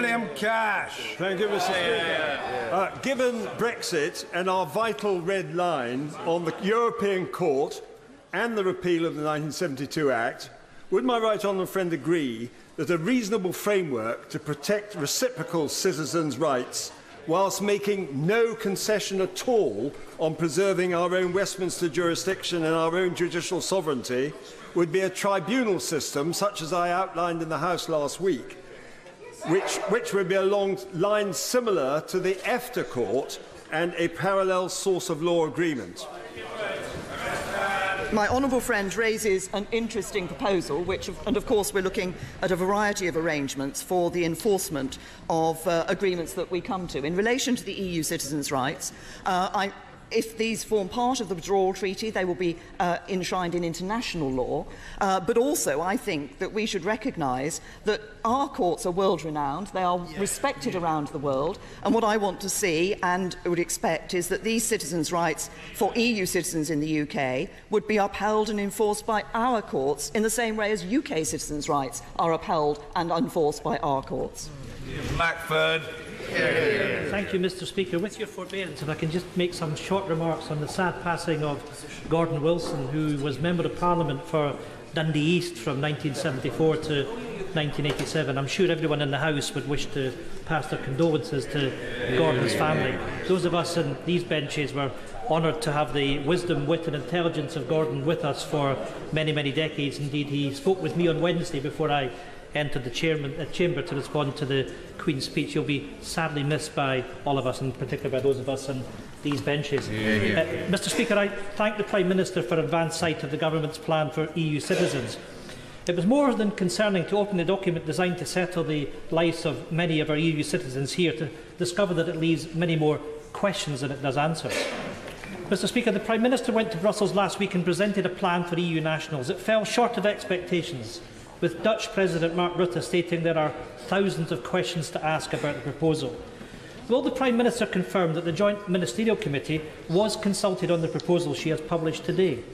William Cash. Thank you, Mr. Speaker. Given Brexit and our vital red line on the European Court and the repeal of the 1972 Act, would my right honourable friend agree that a reasonable framework to protect reciprocal citizens' rights whilst making no concession at all on preserving our own Westminster jurisdiction and our own judicial sovereignty would be a tribunal system such as I outlined in the House last week, which would be along lines similar to the EFTA Court and a parallel source of law agreement? My honourable friend raises an interesting proposal, and of course we're looking at a variety of arrangements for the enforcement of agreements that we come to. In relation to the EU citizens' rights, if these form part of the withdrawal treaty, they will be enshrined in international law. But also, I think that we should recognise that our courts are world-renowned. They are respected around the world. And what I want to see and would expect is that these citizens' rights for EU citizens in the UK would be upheld and enforced by our courts in the same way as UK citizens' rights are upheld and enforced by our courts. Blackford. Thank you, Mr. Speaker. With your forbearance, if I can just make some short remarks on the sad passing of Gordon Wilson, who was Member of Parliament for Dundee East from 1974 to 1987. I'm sure everyone in the House would wish to pass their condolences to Gordon's family. Those of us in these benches were honoured to have the wisdom, wit and intelligence of Gordon with us for many, many decades. Indeed, he spoke with me on Wednesday before I entered the chamber to respond to the Queen's speech. You'll be sadly missed by all of us, in particular by those of us in these benches. Mr. Speaker, I thank the Prime Minister for advance sight of the Government's plan for EU citizens. It was more than concerning to open a document designed to settle the lives of many of our EU citizens here to discover that it leaves many more questions than it does answers. Mr. Speaker, the Prime Minister went to Brussels last week and presented a plan for EU nationals. It fell short of expectations, with Dutch President Mark Rutte stating there are thousands of questions to ask about the proposal. Will the Prime Minister confirm that the Joint Ministerial Committee was consulted on the proposal she has published today?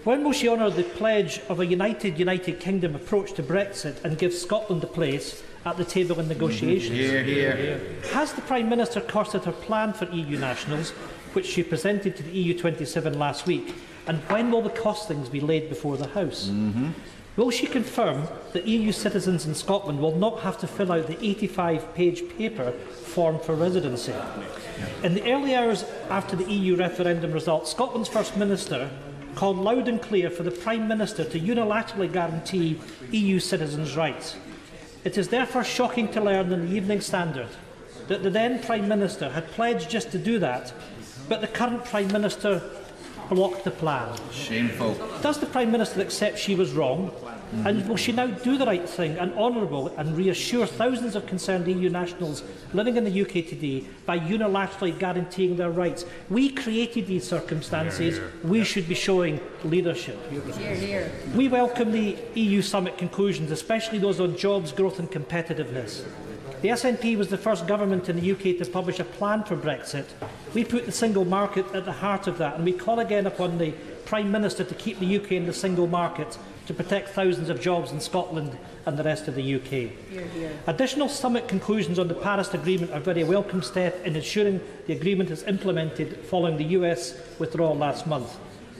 When will she honour the pledge of a United Kingdom approach to Brexit and give Scotland a place at the table in negotiations? Has the Prime Minister costed her plan for EU nationals, which she presented to the EU27 last week, and when will the costings be laid before the House? Will she confirm that EU citizens in Scotland will not have to fill out the 85-page paper form for residency? In the early hours after the EU referendum result, Scotland's First Minister called loud and clear for the Prime Minister to unilaterally guarantee EU citizens' rights. It is therefore shocking to learn in the Evening Standard that the then Prime Minister had pledged just to do that, but the current Prime Minister blocked the plan. Shameful. Does the Prime Minister accept she was wrong? And will she now do the right thing and honourable and reassure thousands of concerned EU nationals living in the UK today by unilaterally guaranteeing their rights? We created these circumstances. We should be showing leadership. We welcome the EU summit conclusions, especially those on jobs, growth and competitiveness. The SNP was the first government in the UK to publish a plan for Brexit. We put the single market at the heart of that, and we call again upon the Prime Minister to keep the UK in the single market to protect thousands of jobs in Scotland and the rest of the UK. Additional summit conclusions on the Paris Agreement are a very welcome step in ensuring the agreement is implemented following the US withdrawal last month.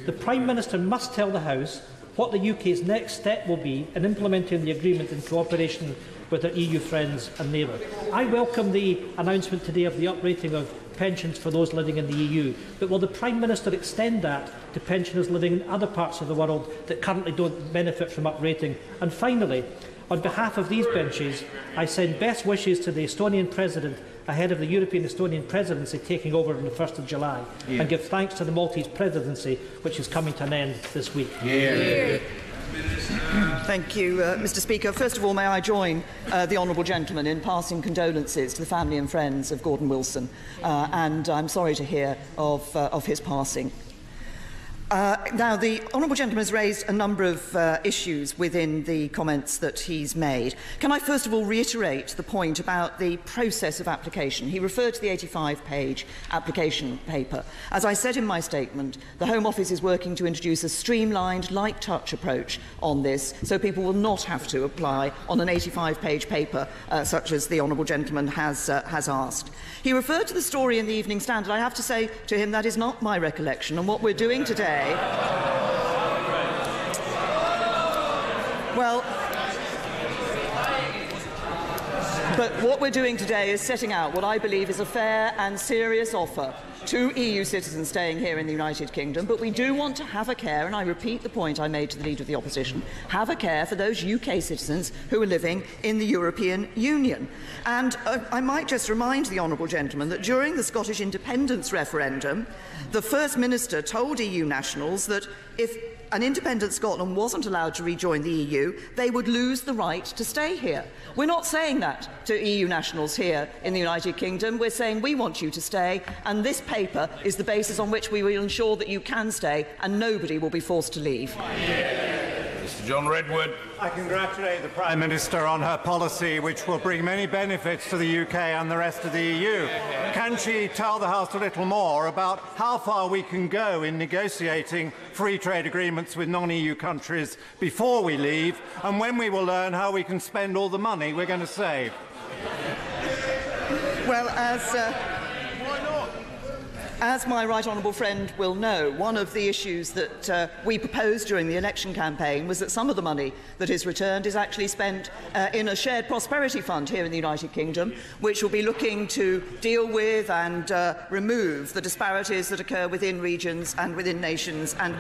The Prime Minister must tell the House what the UK's next step will be in implementing the agreement in cooperation with our EU friends and neighbours. I welcome the announcement today of the uprating of pensions for those living in the EU, but will the Prime Minister extend that to pensioners living in other parts of the world that currently don't benefit from uprating? And finally, on behalf of these benches, I send best wishes to the Estonian President ahead of the European Estonian Presidency taking over on the 1st of July, and give thanks to the Maltese Presidency, which is coming to an end this week. Thank you, Mr. Speaker. First of all, may I join the honourable gentleman in passing condolences to the family and friends of Gordon Wilson, and I'm sorry to hear of his passing. Now, the honourable gentleman has raised a number of issues within the comments that he's made. Can I first of all reiterate the point about the process of application? He referred to the 85-page application paper. As I said in my statement, the Home Office is working to introduce a streamlined, light-touch approach on this, so people will not have to apply on an 85-page paper such as the honourable gentleman has asked. He referred to the story in the Evening Standard. I have to say to him that is not my recollection, and what we're doing today but what we're doing today is setting out what I believe is a fair and serious offer to EU citizens staying here in the United Kingdom, but we do want to have a care, and I repeat the point I made to the Leader of the Opposition, have a care for those UK citizens who are living in the European Union. And I might just remind the honourable gentleman that during the Scottish independence referendum, the First Minister told EU nationals that if an independent Scotland wasn't allowed to rejoin the EU, they would lose the right to stay here. We're not saying that to EU nationals here in the United Kingdom. We're saying we want you to stay, and this paper is the basis on which we will ensure that you can stay and nobody will be forced to leave. Mr. John Redwood. I congratulate the Prime Minister on her policy, which will bring many benefits to the UK and the rest of the EU. Can she tell the House a little more about how far we can go in negotiating free trade agreements with non-EU countries before we leave, and when we will learn how we can spend all the money we're going to save? Well, as my right honourable friend will know, one of the issues that we proposed during the election campaign was that some of the money that is returned is actually spent in a shared prosperity fund here in the United Kingdom, which will be looking to deal with and remove the disparities that occur within regions and within nations and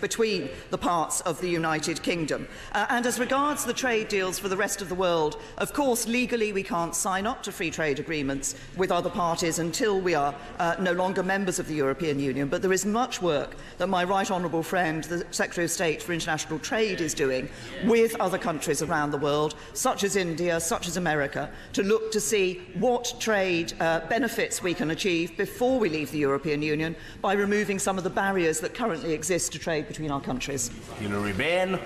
between the parts of the United Kingdom. And as regards the trade deals for the rest of the world, of course, legally we can't sign up to free trade agreements with other parties until we are no longer members of the European Union, but there is much work that my right honourable friend, the Secretary of State for International Trade, is doing with other countries around the world, such as India, such as America, to look to see what trade benefits we can achieve before we leave the European Union by removing some of the barriers that currently exist to trade between our countries. Hilary Benn.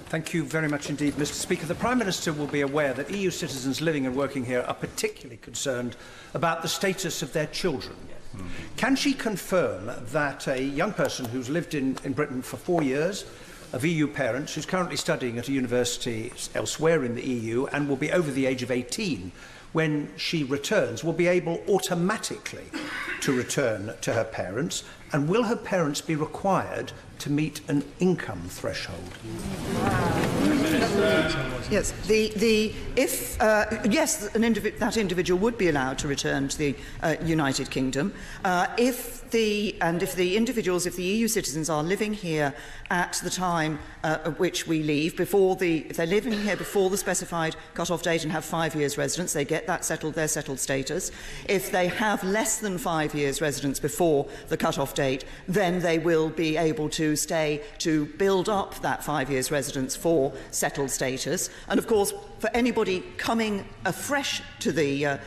Thank you very much indeed, Mr. Speaker. The Prime Minister will be aware that EU citizens living and working here are particularly concerned about the status of their children. Can she confirm that a young person who's lived in Britain for 4 years, of EU parents, who's currently studying at a university elsewhere in the EU and will be over the age of 18 when she returns, will be able automatically to return to her parents? And will her parents be required to meet an income threshold? Yes, that individual would be allowed to return to the United Kingdom if the EU citizens are living here at the time at which we leave, if they're living here before the specified cut-off date and have 5 years residence, they get that settled, their settled status. If they have less than 5 years residence before the cut-off date, then they will be able to stay to build up that 5 years residence for settled status. And of course, for anybody coming afresh to the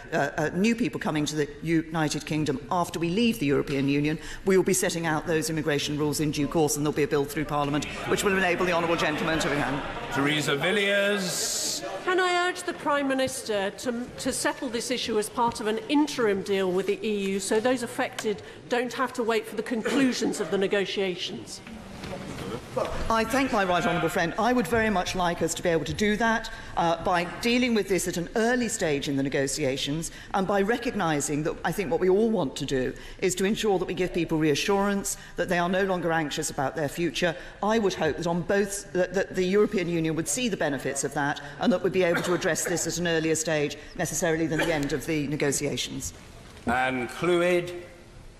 new people coming to the United Kingdom after we leave the European Union, we will be setting out those immigration rules in due course, and there'll be a bill through Parliament which will enable the honourable gentleman to begin. Theresa Villiers. Can I urge the Prime Minister to settle this issue as part of an interim deal with the EU so those affected don't have to wait for the conclusions of the negotiations? I thank my right honourable friend. I would very much like us to be able to do that by dealing with this at an early stage in the negotiations, and by recognising that I think what we all want to do is to ensure that we give people reassurance that they are no longer anxious about their future. I would hope that on both that the European Union would see the benefits of that, and that we'd be able to address this at an earlier stage necessarily than the end of the negotiations. Anne Clwyd.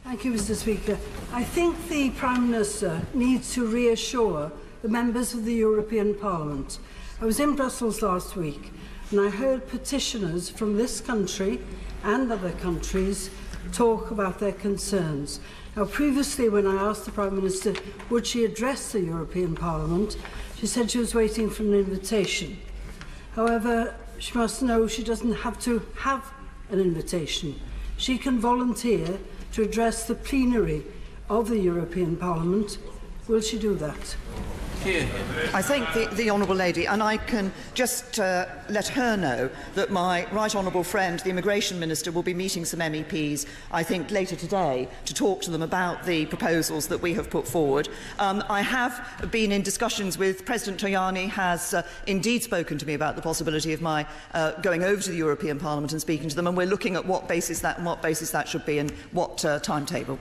Thank you, Mr. Speaker. I think the Prime Minister needs to reassure the members of the European Parliament. I was in Brussels last week and I heard petitioners from this country and other countries talk about their concerns. Now, previously, when I asked the Prime Minister would she address the European Parliament, she said she was waiting for an invitation. However, she must know she doesn't have to have an invitation. She can volunteer to address the plenary of the European Parliament. Will she do that? I thank the Honourable Lady, and I can just let her know that my Right Honourable friend, the Immigration Minister, will be meeting some MEPs, I think, later today to talk to them about the proposals that we have put forward. I have been in discussions with President Tajani, has indeed spoken to me about the possibility of my going over to the European Parliament and speaking to them, and we're looking at what basis that should be and what timetable.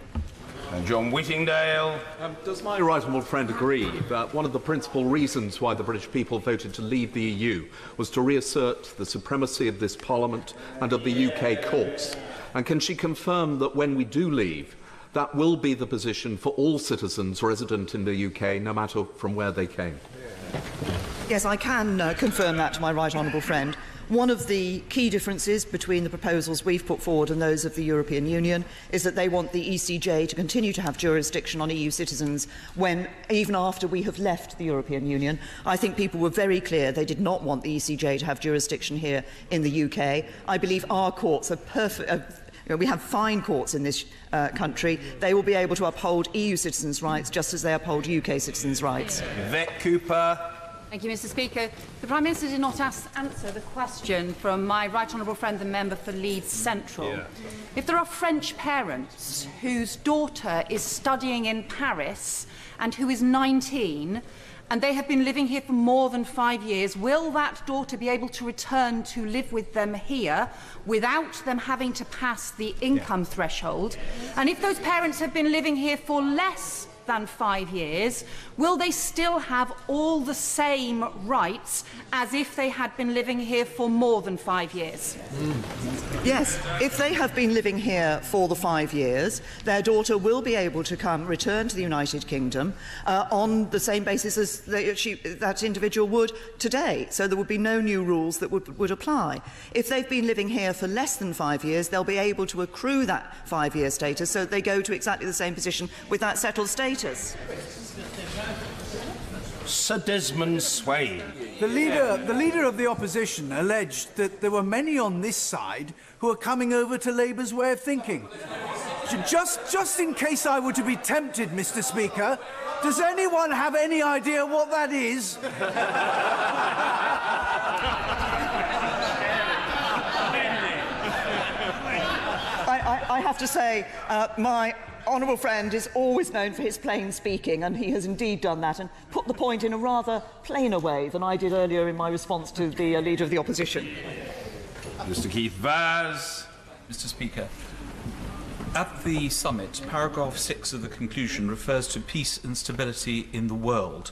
And John Whittingdale. Does my right honourable friend agree that one of the principal reasons why the British people voted to leave the EU was to reassert the supremacy of this Parliament and of the UK courts? And can she confirm that when we do leave, that will be the position for all citizens resident in the UK, no matter from where they came? Yes, I can confirm that to my right honourable friend. One of the key differences between the proposals we've put forward and those of the European Union is that they want the ECJ to continue to have jurisdiction on EU citizens even after we have left the European Union. I think people were very clear they did not want the ECJ to have jurisdiction here in the UK. I believe our courts are perfect. We have fine courts in this country. They will be able to uphold EU citizens' rights just as they uphold UK citizens' rights. Yvette Cooper. Thank you, Mr. Speaker. The Prime Minister did not answer the question from my right honourable friend, the member for Leeds Central. Yeah. If there are French parents whose daughter is studying in Paris and who is 19, and they have been living here for more than 5 years, will that daughter be able to return to live with them here without them having to pass the income threshold? And if those parents have been living here for less than 5 years, will they still have all the same rights as if they had been living here for more than 5 years? Yes, if they have been living here for the 5 years, their daughter will be able to return to the United Kingdom on the same basis as that individual would today. So there would be no new rules that would apply. If they've been living here for less than 5 years, they'll be able to accrue that 5-year status, so they go to exactly the same position with that settled status. Sir Desmond Swain. The leader of the opposition alleged that there were many on this side who are coming over to Labour's way of thinking. Just in case I were to be tempted, Mr. Speaker, does anyone have any idea what that is? I have to say, my honourable friend is always known for his plain speaking, and he has indeed done that and put the point in a rather plainer way than I did earlier in my response to the Leader of the Opposition. Mr. Keith Vaz. Mr. Speaker, at the summit, paragraph 6 of the conclusion refers to peace and stability in the world.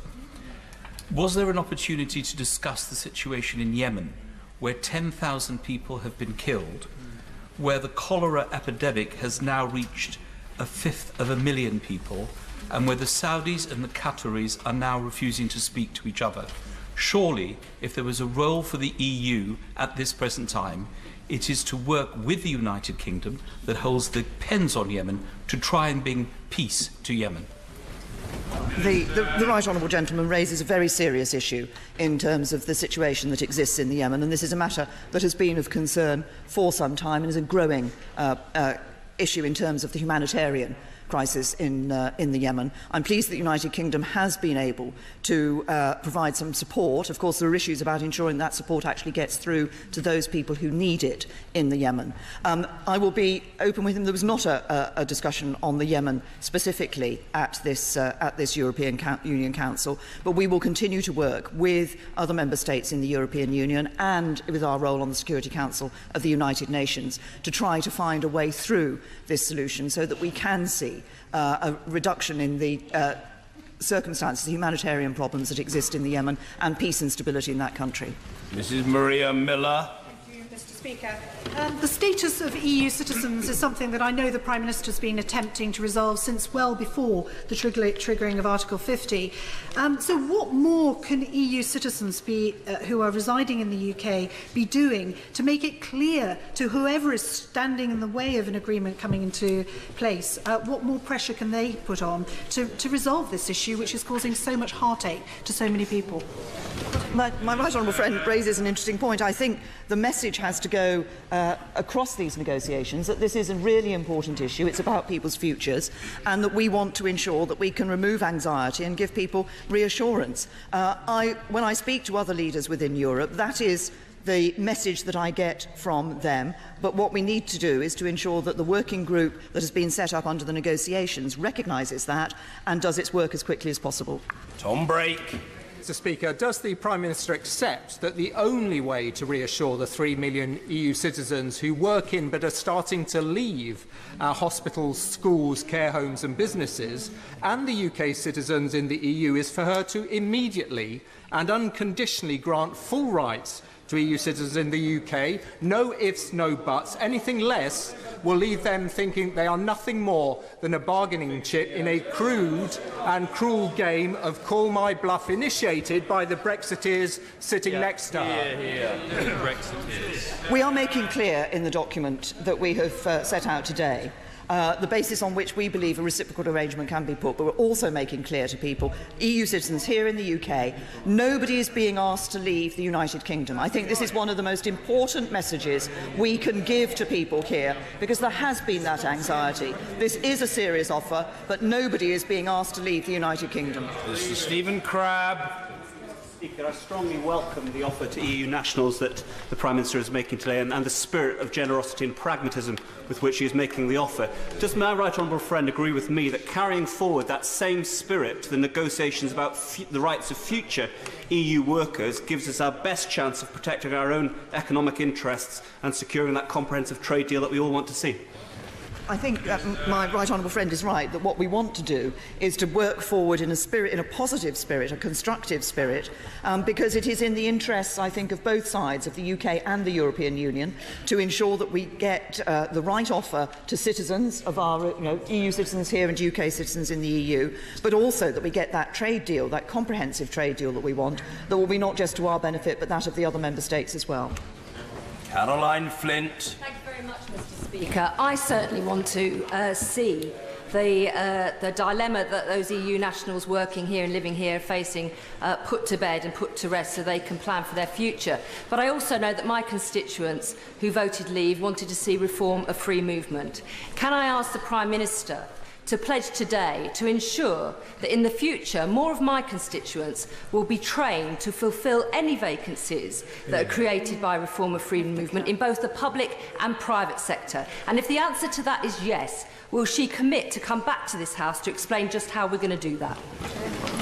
Was there an opportunity to discuss the situation in Yemen, where 10,000 people have been killed, where the cholera epidemic has now reached 1/5 people, and where the Saudis and the Qataris are now refusing to speak to each other? Surely, if there was a role for the EU at this present time, it is to work with the United Kingdom that holds the pens on Yemen to try and bring peace to Yemen. The right honourable gentleman raises a very serious issue in terms of the situation that exists in the Yemen, and this is a matter that has been of concern for some time and is a growing issue in terms of the humanitarian crisis in the Yemen. I'm pleased that the United Kingdom has been able to provide some support. Of course, there are issues about ensuring that support actually gets through to those people who need it in the Yemen. I will be open with him. There was not a discussion on the Yemen specifically at this European Union Council, but we will continue to work with other member states in the European Union and with our role on the Security Council of the United Nations to try to find a way through this solution so that we can see a reduction in the circumstances, the humanitarian problems that exist in the Yemen, and peace and stability in that country. Mrs. Maria Miller. Mr. Speaker. The status of EU citizens is something that I know the Prime Minister has been attempting to resolve since well before the triggering of Article 50. So what more can EU citizens who are residing in the UK be doing to make it clear to whoever is standing in the way of an agreement coming into place? What more pressure can they put on to resolve this issue, which is causing so much heartache to so many people? My right honourable friend raises an interesting point. I think the message has to go across these negotiations, that this is a really important issue. It's about people's futures, and that we want to ensure that we can remove anxiety and give people reassurance. When I speak to other leaders within Europe, that is the message that I get from them. But what we need to do is to ensure that the working group that has been set up under the negotiations recognises that and does its work as quickly as possible. Tom Brake. Mr. Speaker, does the Prime Minister accept that the only way to reassure the 3 million EU citizens who work in but are starting to leave our hospitals, schools, care homes and businesses and the UK citizens in the EU is for her to immediately and unconditionally grant full rights to EU citizens in the UK, no ifs, no buts? Anything less will leave them thinking they are nothing more than a bargaining chip in a crude and cruel game of call my bluff initiated by the Brexiteers sitting next to her. Brexiteers. We are making clear in the document that we have set out today the basis on which we believe a reciprocal arrangement can be put, but we're also making clear to people, EU citizens here in the UK, nobody is being asked to leave the United Kingdom. I think this is one of the most important messages we can give to people here, because there has been that anxiety. This is a serious offer, but nobody is being asked to leave the United Kingdom. Mr. Stephen Crabb. Speaker, I strongly welcome the offer to EU nationals that the Prime Minister is making today and the spirit of generosity and pragmatism with which he is making the offer. Does my right honourable friend agree with me that carrying forward that same spirit to the negotiations about the rights of future EU workers gives us our best chance of protecting our own economic interests and securing that comprehensive trade deal that we all want to see? I think my right honourable friend is right that what we want to do is to work forward in a positive spirit, a constructive spirit, because it is in the interests, I think, of both sides, of the UK and the European Union, to ensure that we get the right offer to citizens of our EU citizens here and UK citizens in the EU, but also that we get that trade deal, that comprehensive trade deal that we want, that will be not just to our benefit but that of the other member states as well. Caroline Flint. Thank you very much, Mr. Speaker. I certainly want to see the dilemma that those EU nationals working here and living here are facing put to bed and put to rest so they can plan for their future. But I also know that my constituents who voted leave wanted to see reform of free movement. Can I ask the Prime Minister to pledge today to ensure that in the future more of my constituents will be trained to fulfil any vacancies that are created by reform of freedom movement in both the public and private sector? And if the answer to that is yes, will she commit to come back to this House to explain just how we're going to do that?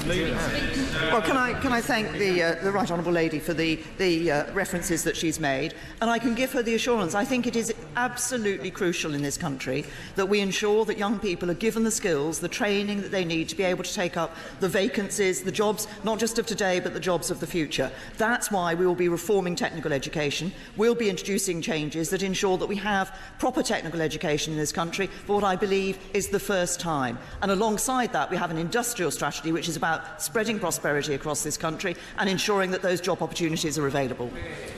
Well, can I thank the right honourable lady for the references that she's made, and I can give her the assurance. I think it is absolutely crucial in this country that we ensure that young people are given the skills, the training that they need to be able to take up the vacancies, the jobs, not just of today, but the jobs of the future. That's why we will be reforming technical education. We'll be introducing changes that ensure that we have proper technical education in this country for what I believe is the first time. And alongside that, we have an industrial strategy which is about spreading prosperity across this country and ensuring that those job opportunities are available.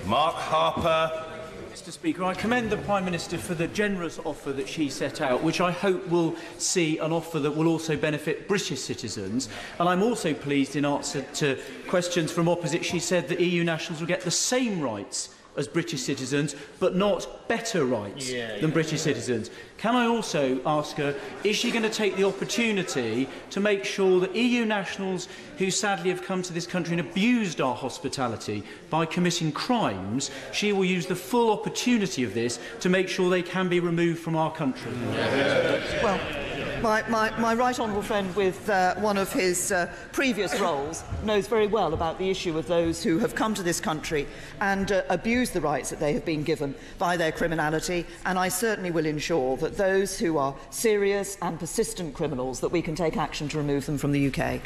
Mark Harper. Mr. Speaker, I commend the Prime Minister for the generous offer that she set out, which I hope will see an offer that will also benefit British citizens. And I'm also pleased, in answer to questions from opposite, she said that EU nationals will get the same rights as British citizens, but not better rights than British citizens. Can I also ask her, is she going to take the opportunity to make sure that EU nationals who sadly have come to this country and abused our hospitality by committing crimes, she will use the full opportunity of this to make sure they can be removed from our country? Well, my right honourable friend with one of his previous roles knows very well about the issue of those who have come to this country and abused the rights that they have been given by their criminality, and I certainly will ensure that those who are serious and persistent criminals, that we can take action to remove them from the UK.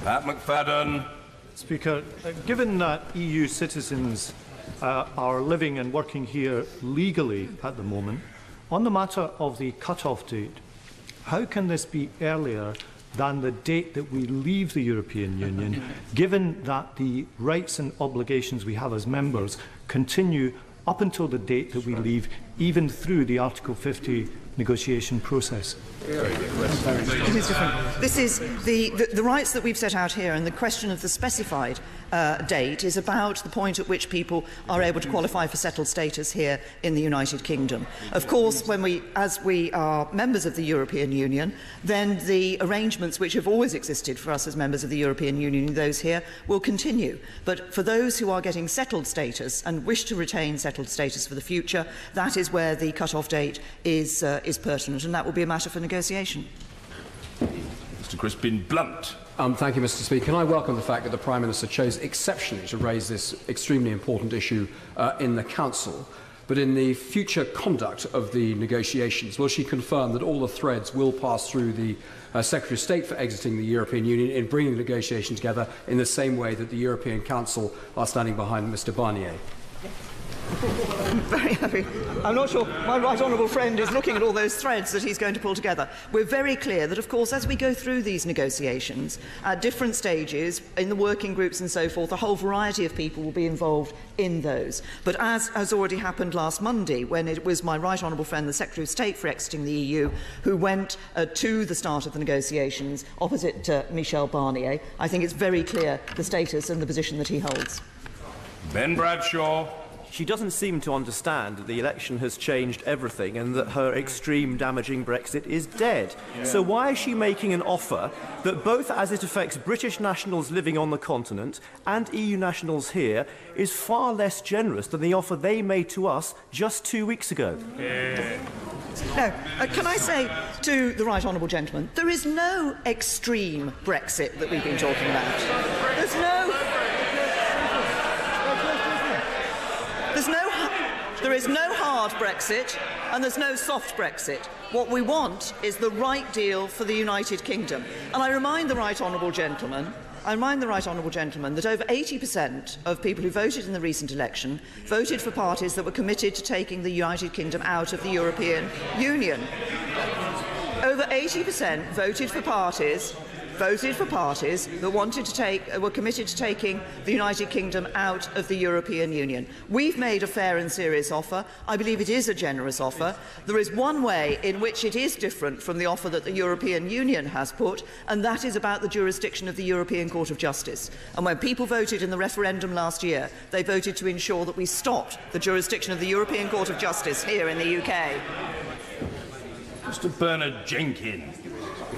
Pat McFadden. Speaker, given that EU citizens are living and working here legally at the moment, on the matter of the cut-off date, how can this be earlier than the date that we leave the European Union, given that the rights and obligations we have as members continue up until the date that we leave, even through the Article 50 negotiation process? It is different. This is the rights that we've set out here, and the question of the specified date is about the point at which people are able to qualify for settled status here in the United Kingdom. Of course, as we are members of the European Union, then the arrangements which have always existed for us as members of the European Union, those here, will continue. But for those who are getting settled status and wish to retain settled status for the future, that is where the cut-off date is pertinent, and that will be a matter for negotiation. Mr. Crispin Blunt. Thank you, Mr. Speaker. And I welcome the fact that the Prime Minister chose exceptionally to raise this extremely important issue in the Council. But in the future conduct of the negotiations, will she confirm that all the threads will pass through the Secretary of State for exiting the European Union in bringing the negotiation together in the same way that the European Council are standing behind Mr. Barnier? I'm very happy. I'm not sure my right honourable friend is looking at all those threads that he's going to pull together. We're very clear that, of course, as we go through these negotiations, at different stages, in the working groups and so forth, a whole variety of people will be involved in those. But as has already happened last Monday, when it was my right honourable friend, the Secretary of State for exiting the EU, who went to the start of the negotiations opposite Michel Barnier, I think it's very clear the status and the position that he holds. Ben Bradshaw. She doesn't seem to understand that the election has changed everything and that her extreme damaging Brexit is dead. Yeah. So why is she making an offer that, both as it affects British nationals living on the continent and EU nationals here, is far less generous than the offer they made to us just 2 weeks ago? Yeah. No, can I say to the right honourable gentleman, there is no extreme Brexit that we've been talking about. There is no hard Brexit and there's no soft Brexit. What we want is the right deal for the United Kingdom. And I remind the right honourable gentleman that over 80% of people who voted in the recent election voted for parties that were committed to taking the United Kingdom out of the European Union. Over 80% voted for parties that were committed to taking the United Kingdom out of the European Union. We've made a fair and serious offer. I believe it is a generous offer. There is one way in which it is different from the offer that the European Union has put, and that is about the jurisdiction of the European Court of Justice. And when people voted in the referendum last year, they voted to ensure that we stopped the jurisdiction of the European Court of Justice here in the UK. Mr. Bernard Jenkins.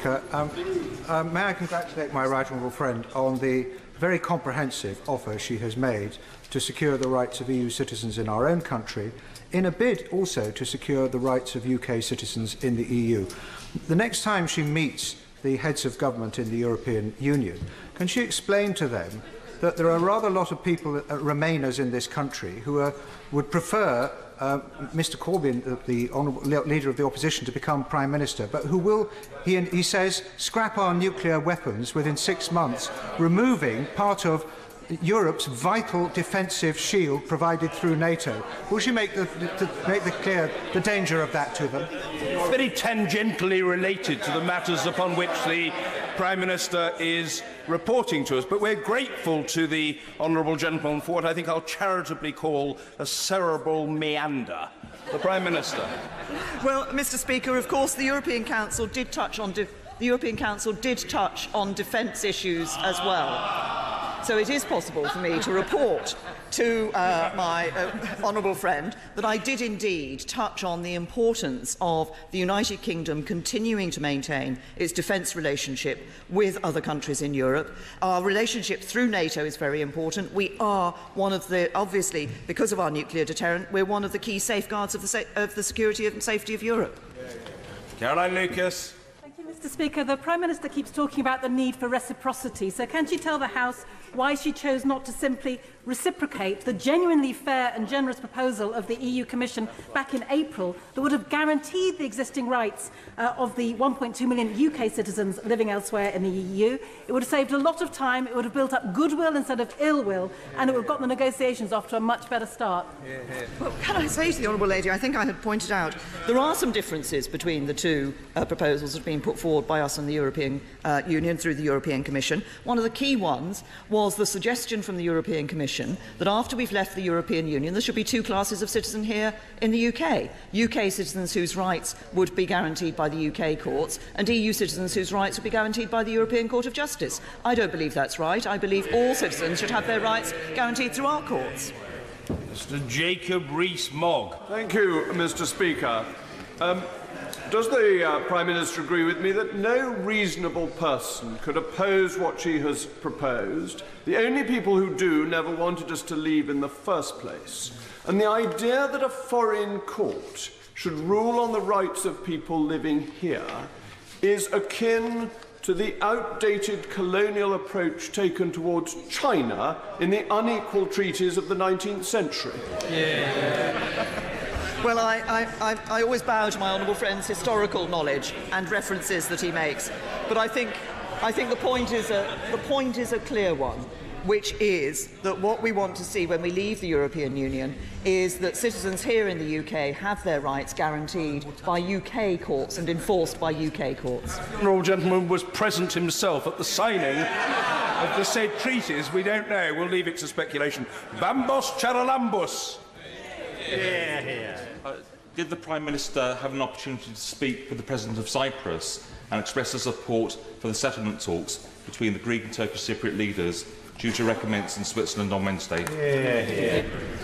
May I congratulate my right honourable friend on the very comprehensive offer she has made to secure the rights of EU citizens in our own country, in a bid also to secure the rights of UK citizens in the EU. The next time she meets the heads of government in the European Union, can she explain to them that there are rather a lot of people, Remainers in this country, who would prefer Mr Corbyn, the honourable leader of the opposition, to become Prime Minister, but who will, he says, scrap our nuclear weapons within 6 months, removing part of Europe's vital defensive shield provided through NATO. Will she make clear the danger of that to them? It's very tangentially related to the matters upon which the Prime Minister is reporting to us, but we're grateful to the honourable gentleman for what I think I'll charitably call a cerebral meander. The Prime Minister. Well, Mr. Speaker, of course, the European Council did touch on defence issues as well. So it is possible for me to report to my honourable friend that I did indeed touch on the importance of the United Kingdom continuing to maintain its defence relationship with other countries in Europe. Our relationship through NATO is very important. We are one of the, obviously, because of our nuclear deterrent, we're one of the key safeguards of the security and safety of Europe. Caroline Lucas. Mr. Speaker, the Prime Minister keeps talking about the need for reciprocity. So can she tell the House why she chose not to simply reciprocate the genuinely fair and generous proposal of the EU Commission back in April that would have guaranteed the existing rights of the 1.2 million UK citizens living elsewhere in the EU? It would have saved a lot of time, it would have built up goodwill instead of ill will, and it would have got the negotiations off to a much better start. Well, can I say to the Honourable Lady, I think I had pointed out there are some differences between the two proposals that have been put forward by us and the European Union through the European Commission. One of the key ones was was the suggestion from the European Commission that after we've left the European Union, there should be two classes of citizen here in the UK. UK citizens whose rights would be guaranteed by the UK courts, and EU citizens whose rights would be guaranteed by the European Court of Justice. I don't believe that's right. I believe all citizens should have their rights guaranteed through our courts. Mr. Jacob Rees-Mogg. Thank you, Mr. Speaker. Does the Prime Minister agree with me that no reasonable person could oppose what she has proposed? The only people who do never wanted us to leave in the first place. And the idea that a foreign court should rule on the rights of people living here is akin to the outdated colonial approach taken towards China in the unequal treaties of the 19th century. Well, I always bow to my honourable friend's historical knowledge and references that he makes, but I think the point is a clear one, which is that what we want to see when we leave the European Union is that citizens here in the UK have their rights guaranteed by UK courts and enforced by UK courts. The honourable gentleman was present himself at the signing of the said treaties. We don't know. We'll leave it to speculation. Bambos charalambos. Did the Prime Minister have an opportunity to speak with the President of Cyprus and express her support for the settlement talks between the Greek and Turkish Cypriot leaders due to recommence in Switzerland on Wednesday?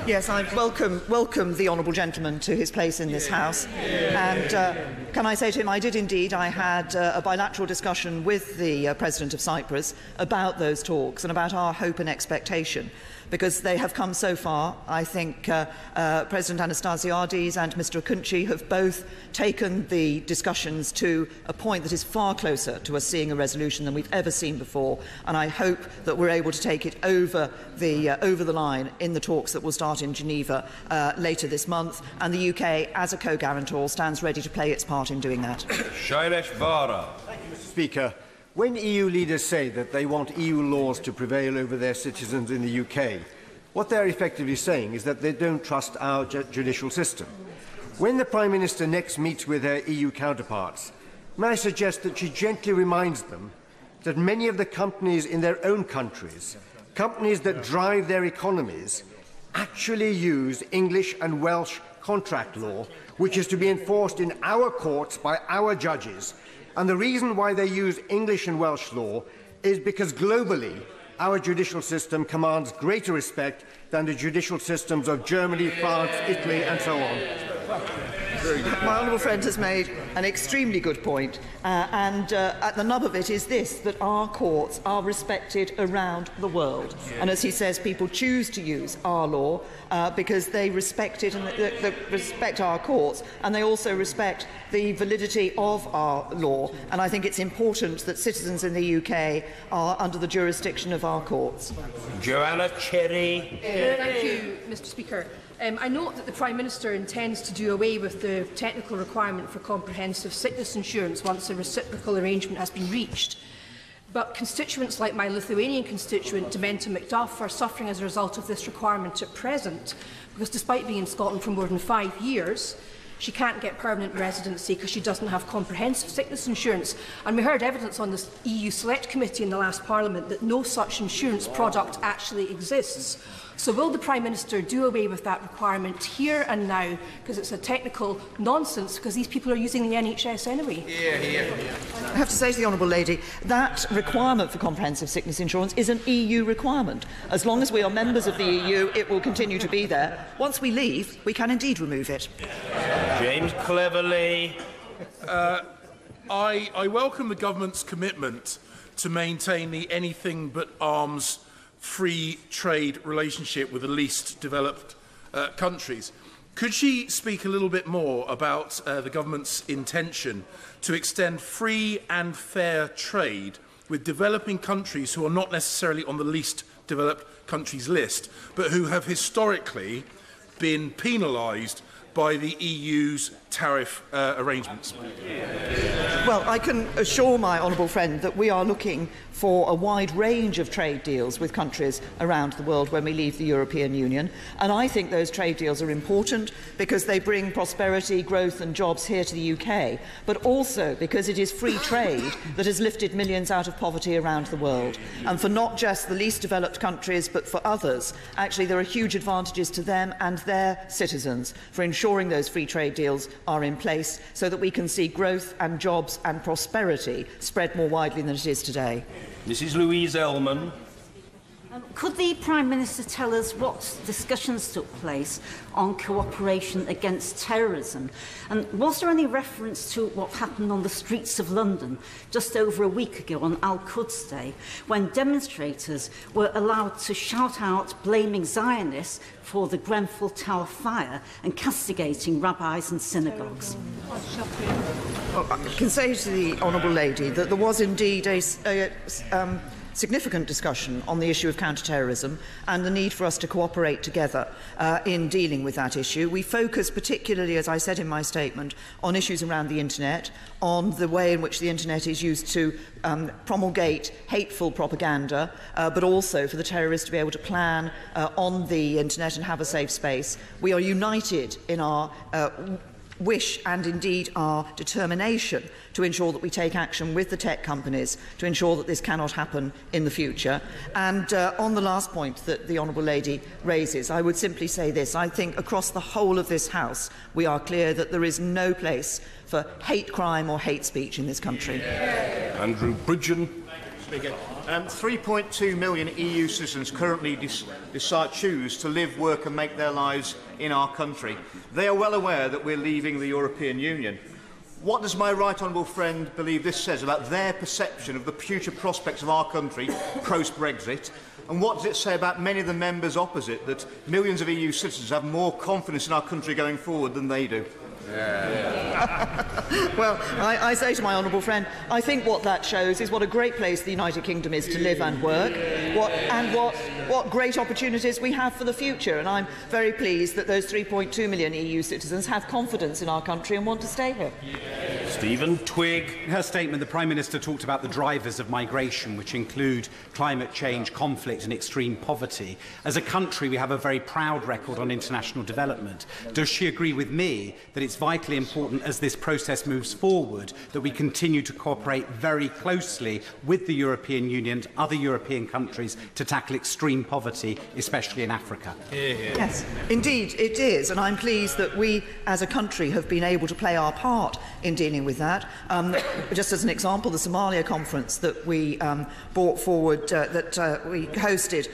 Yes, I welcome the honourable gentleman to his place in this House. And can I say to him, I did indeed. I had a bilateral discussion with the President of Cyprus about those talks and about our hope and expectation, because they have come so far. I think President Anastasiades and Mr Akunci have both taken the discussions to a point that is far closer to us seeing a resolution than we've ever seen before, and I hope that we're able to take it over the line in the talks that will start in Geneva later this month, and the UK, as a co-guarantor, stands ready to play its part in doing that. Shailesh Vara. Thank you, Mr. Speaker. When EU leaders say that they want EU laws to prevail over their citizens in the UK, what they're effectively saying is that they don't trust our judicial system. When the Prime Minister next meets with her EU counterparts, may I suggest that she gently reminds them that many of the companies in their own countries, companies that drive their economies, actually use English and Welsh contract law, which is to be enforced in our courts by our judges. And the reason why they use English and Welsh law is because globally our judicial system commands greater respect than the judicial systems of Germany, France, Italy and so on. My honourable friend has made an extremely good point, and at the nub of it is this, that our courts are respected around the world. And as he says, people choose to use our law because they respect it and they respect our courts, and they also respect the validity of our law. And I think it's important that citizens in the UK are under the jurisdiction of our courts. Joanna Cherry. Thank you, Mr. Speaker. I note that the Prime Minister intends to do away with the technical requirement for comprehensive sickness insurance once a reciprocal arrangement has been reached. But constituents like my Lithuanian constituent, Dementa Macduff, are suffering as a result of this requirement at present, because despite being in Scotland for more than 5 years, she can't get permanent residency because she doesn't have comprehensive sickness insurance. And we heard evidence on the EU Select Committee in the last Parliament that no such insurance product actually exists. So will the Prime Minister do away with that requirement here and now, because it's a technical nonsense, because these people are using the NHS anyway? I have to say to the honourable lady, that requirement for comprehensive sickness insurance is an EU requirement. As long as we are members of the EU, it will continue to be there. Once we leave, we can indeed remove it. James Cleverly. I welcome the government's commitment to maintain the anything but arms free trade relationship with the least developed countries. Could she speak a little bit more about the government's intention to extend free and fair trade with developing countries who are not necessarily on the least developed countries list, but who have historically been penalised by the EU's tariff arrangements? Well, I can assure my honourable friend that we are looking for a wide range of trade deals with countries around the world when we leave the European Union. And I think those trade deals are important because they bring prosperity, growth and jobs here to the UK, but also because it is free trade that has lifted millions out of poverty around the world. And for not just the least developed countries, but for others, actually there are huge advantages to them and their citizens for ensuring those free trade deals are in place so that we can see growth and jobs and prosperity spread more widely than it is today. Mrs. Louise Ellman. Could the Prime Minister tell us what discussions took place on cooperation against terrorism? And was there any reference to what happened on the streets of London just over a week ago on Al-Quds Day, when demonstrators were allowed to shout out blaming Zionists for the Grenfell Tower fire and castigating rabbis and synagogues? Well, I can say to the Honourable Lady that there was indeed a significant discussion on the issue of counter-terrorism and the need for us to cooperate together in dealing with that issue. We focus particularly, as I said in my statement, on issues around the internet, on the way in which the internet is used to promulgate hateful propaganda, but also for the terrorists to be able to plan on the internet and have a safe space. We are united in our wish and indeed our determination to ensure that we take action with the tech companies to ensure that this cannot happen in the future. And on the last point that the Honourable Lady raises, I would simply say this. I think across the whole of this House we are clear that there is no place for hate crime or hate speech in this country. Andrew Bridgen. Speaker, 3.2 million EU citizens currently choose to live, work and make their lives in our country. They are well aware that we're leaving the European Union. What does my right honourable friend believe this says about their perception of the future prospects of our country post-Brexit? And what does it say about many of the members opposite, that millions of EU citizens have more confidence in our country going forward than they do? Well, I say to my honourable friend, I think what that shows is what a great place the United Kingdom is to live and work, what great opportunities we have for the future. And I'm very pleased that those 3.2 million EU citizens have confidence in our country and want to stay here. Stephen Twigg. In her statement, the Prime Minister talked about the drivers of migration, which include climate change, conflict and extreme poverty. As a country, we have a very proud record on international development. Does she agree with me that it's vitally important, as this process moves forward, that we continue to cooperate very closely with the European Union and other European countries to tackle extreme poverty, especially in Africa? Yes, indeed it is, and I'm pleased that we as a country have been able to play our part in dealing with that. Just as an example, the Somalia conference that we brought forward, that we hosted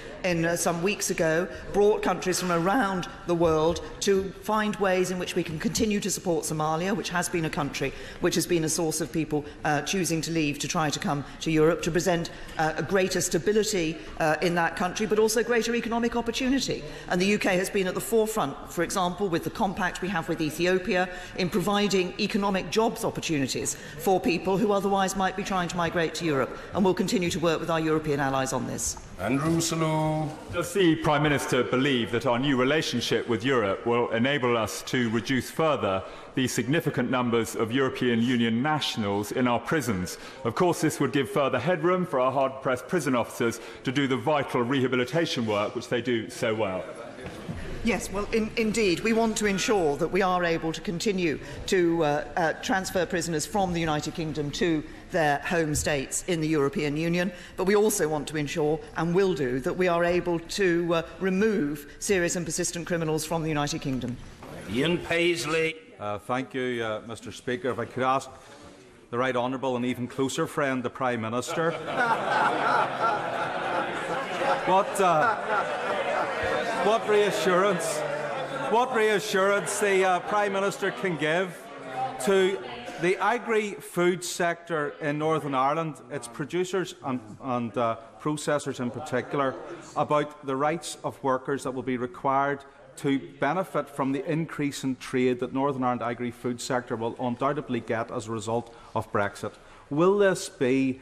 some weeks ago, brought countries from around the world to find ways in which we can continue to support Somalia, which has been a country which has been a source of people choosing to leave to try to come to Europe, to present a greater stability in that country, but also greater economic opportunity. And the UK has been at the forefront, for example, with the compact we have with Ethiopia, in providing economic jobs opportunities for people who otherwise might be trying to migrate to Europe. And we'll continue to work with our European allies on this. Andrew Salu. Does the Prime Minister believe that our new relationship with Europe will enable us to reduce further the significant numbers of European Union nationals in our prisons? Of course, this would give further headroom for our hard-pressed prison officers to do the vital rehabilitation work which they do so well. Yes, well, indeed, we want to ensure that we are able to continue to transfer prisoners from the United Kingdom to their home states in the European Union, but we also want to ensure, and will do, that we are able to remove serious and persistent criminals from the United Kingdom. Ian Paisley. Thank you, Mr. Speaker. If I could ask the right honourable and even closer friend, the Prime Minister, what reassurance the Prime Minister can give to the agri-food sector in Northern Ireland, its producers and processors in particular, about the rights of workers that will be required to benefit from the increase in trade that Northern Ireland agri-food sector will undoubtedly get as a result of Brexit. Will this be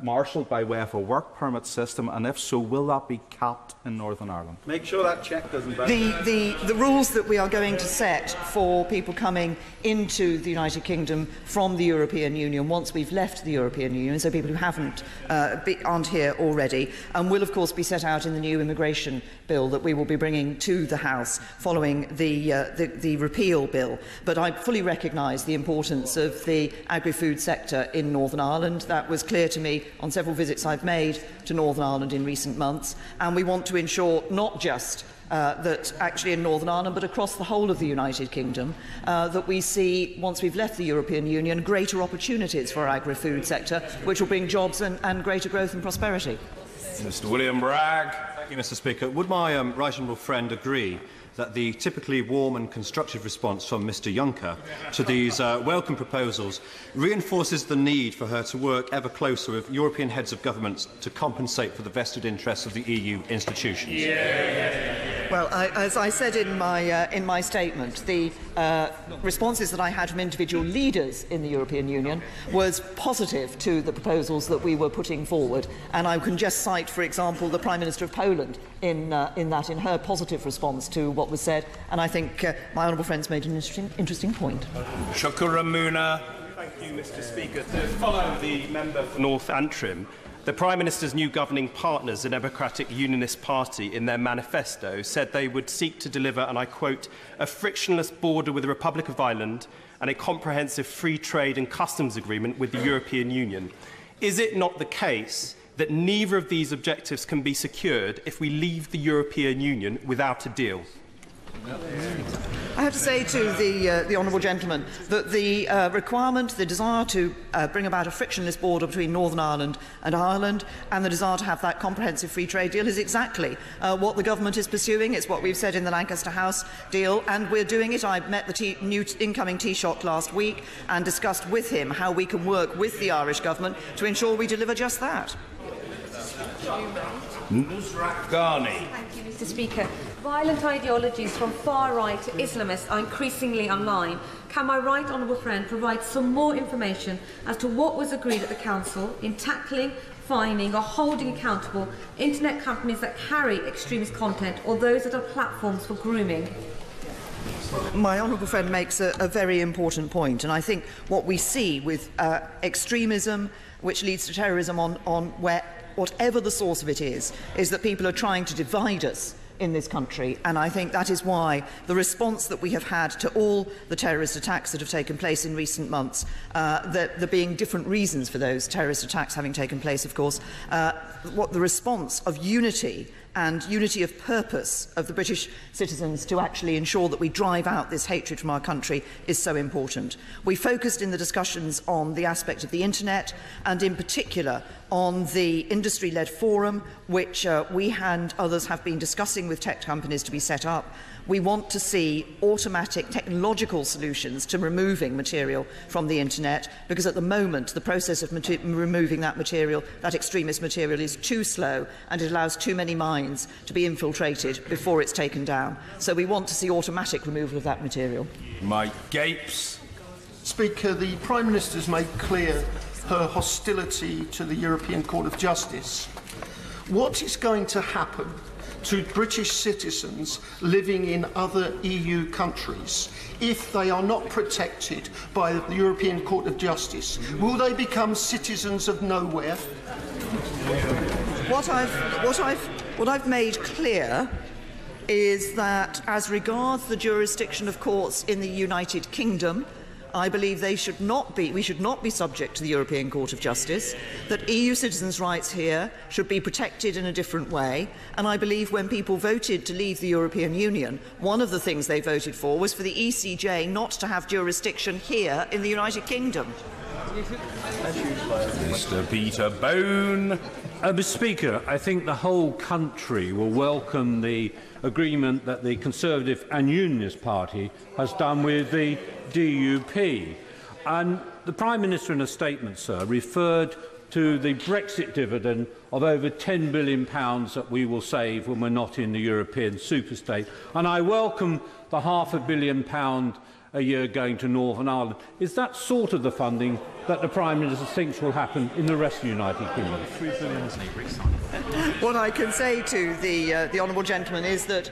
marshalled by way of a work permit system, and if so, will that be capped in Northern Ireland? Make sure that check doesn't bounce. The rules that we are going to set for people coming into the United Kingdom from the European Union once we've left the European Union, so people who aren't here already, will of course be set out in the new immigration bill that we will be bringing to the House following the repeal bill. But I fully recognise the importance of the agri-food sector in Northern Ireland. That was clear to me on several visits I've made to Northern Ireland in recent months, and we want to ensure not just that actually in Northern Ireland but across the whole of the United Kingdom that we see, once we've left the European Union, greater opportunities for our agri-food sector, which will bring jobs and greater growth and prosperity. Mr. William Bragg. Thank you, Mr. Speaker. Would my right honourable friend agree that the typically warm and constructive response from Mr Juncker to these welcome proposals reinforces the need for her to work ever closer with European heads of governments to compensate for the vested interests of the EU institutions? Well, as I said in my statement, the responses that I had from individual leaders in the European Union was positive to the proposals that we were putting forward, and I can just cite, for example, the Prime Minister of Poland in her positive response to what was said, and I think my honourable friend's made an interesting point. Thank you, Mr. Speaker. To follow the member for North Antrim, the Prime Minister's new governing partners, the Democratic Unionist Party, in their manifesto said they would seek to deliver, and I quote, a frictionless border with the Republic of Ireland and a comprehensive free trade and customs agreement with the European Union. Is it not the case that neither of these objectives can be secured if we leave the European Union without a deal? I have to say to the honourable gentleman that the requirement, the desire to bring about a frictionless border between Northern Ireland and Ireland, and the desire to have that comprehensive free trade deal is exactly what the government is pursuing. It's what we've said in the Lancaster House deal, and we're doing it. I met the new incoming Taoiseach last week and discussed with him how we can work with the Irish government to ensure we deliver just that. Nusrat Ghani. Thank you, Mr. Speaker. Violent ideologies from far-right Islamists are increasingly online. Can my right honourable friend provide some more information as to what was agreed at the Council in tackling, fining or holding accountable internet companies that carry extremist content or those that are platforms for grooming? My honourable friend makes a very important point, and I think what we see with extremism, which leads to terrorism on whatever the source of it is that people are trying to divide us in this country, and I think that is why the response that we have had to all the terrorist attacks that have taken place in recent months, there being different reasons for those terrorist attacks having taken place, of course, what the response of unity and unity of purpose of the British citizens to actually ensure that we drive out this hatred from our country is so important. We focused in the discussions on the aspect of the internet, and in particular on the industry-led forum, which we and others have been discussing with tech companies to be set up. We want to see automatic technological solutions to removing material from the internet, because at the moment the process of removing that material, that extremist material, is too slow, and it allows too many minds to be infiltrated before it's taken down. So we want to see automatic removal of that material. Mike Gapes. Speaker, the Prime Minister has made clear her hostility to the European Court of Justice. What is going to happen to British citizens living in other EU countries if they are not protected by the European Court of Justice? Will they become citizens of nowhere? What I've made clear is that, as regards the jurisdiction of courts in the United Kingdom, I believe we should not be subject to the European Court of Justice, that EU citizens' rights here should be protected in a different way, and I believe when people voted to leave the European Union, one of the things they voted for was for the ECJ not to have jurisdiction here in the United Kingdom. Mr. Peter Bone. Mr. Speaker, I think the whole country will welcome the agreement that the Conservative and Unionist Party has done with the DUP. And the Prime Minister, in a statement, sir, referred to the Brexit dividend of over £10 billion that we will save when we're not in the European superstate. And I welcome the £500 million a year going to Northern Ireland. Is that sort of the funding that the Prime Minister thinks will happen in the rest of the United Kingdom? What I can say to the honourable gentleman is that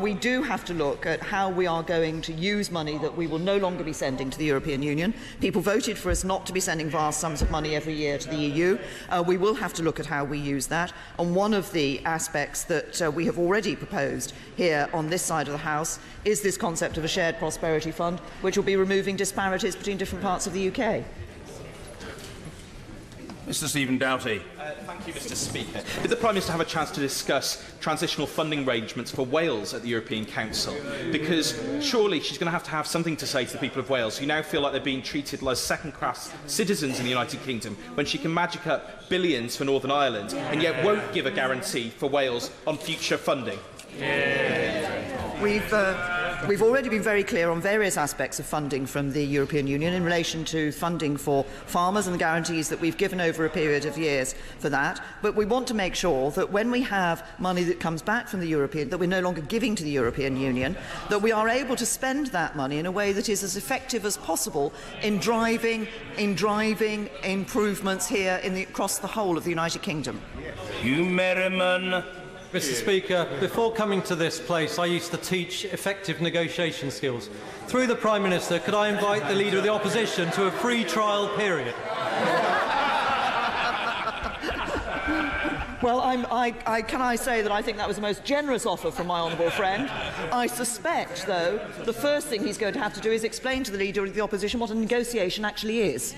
we do have to look at how we are going to use money that we will no longer be sending to the European Union. People voted for us not to be sending vast sums of money every year to the EU. We will have to look at how we use that. And one of the aspects that we have already proposed here on this side of the House is this concept of a shared prosperity fund, which will be removing disparities between different parts of the UK. Mr. Stephen Doughty. Thank you, Mr. Speaker. Did the Prime Minister have a chance to discuss transitional funding arrangements for Wales at the European Council? Because surely she's going to have something to say to the people of Wales who now feel like they're being treated as second-class citizens in the United Kingdom when she can magic up billions for Northern Ireland and yet won't give a guarantee for Wales on future funding. We've already been very clear on various aspects of funding from the European Union in relation to funding for farmers and the guarantees that we've given over a period of years for that. But we want to make sure that when we have money that comes back from the European, that we're no longer giving to the European Union, that we are able to spend that money in a way that is as effective as possible in driving improvements here across the whole of the United Kingdom. Hugh Merriman. Mr. Speaker, before coming to this place, I used to teach effective negotiation skills. Through the Prime Minister, could I invite the Leader of the Opposition to a free trial period? Well, can I say that I think that was the most generous offer from my honourable friend. I suspect, though, the first thing he's going to have to do is explain to the Leader of the Opposition what a negotiation actually is.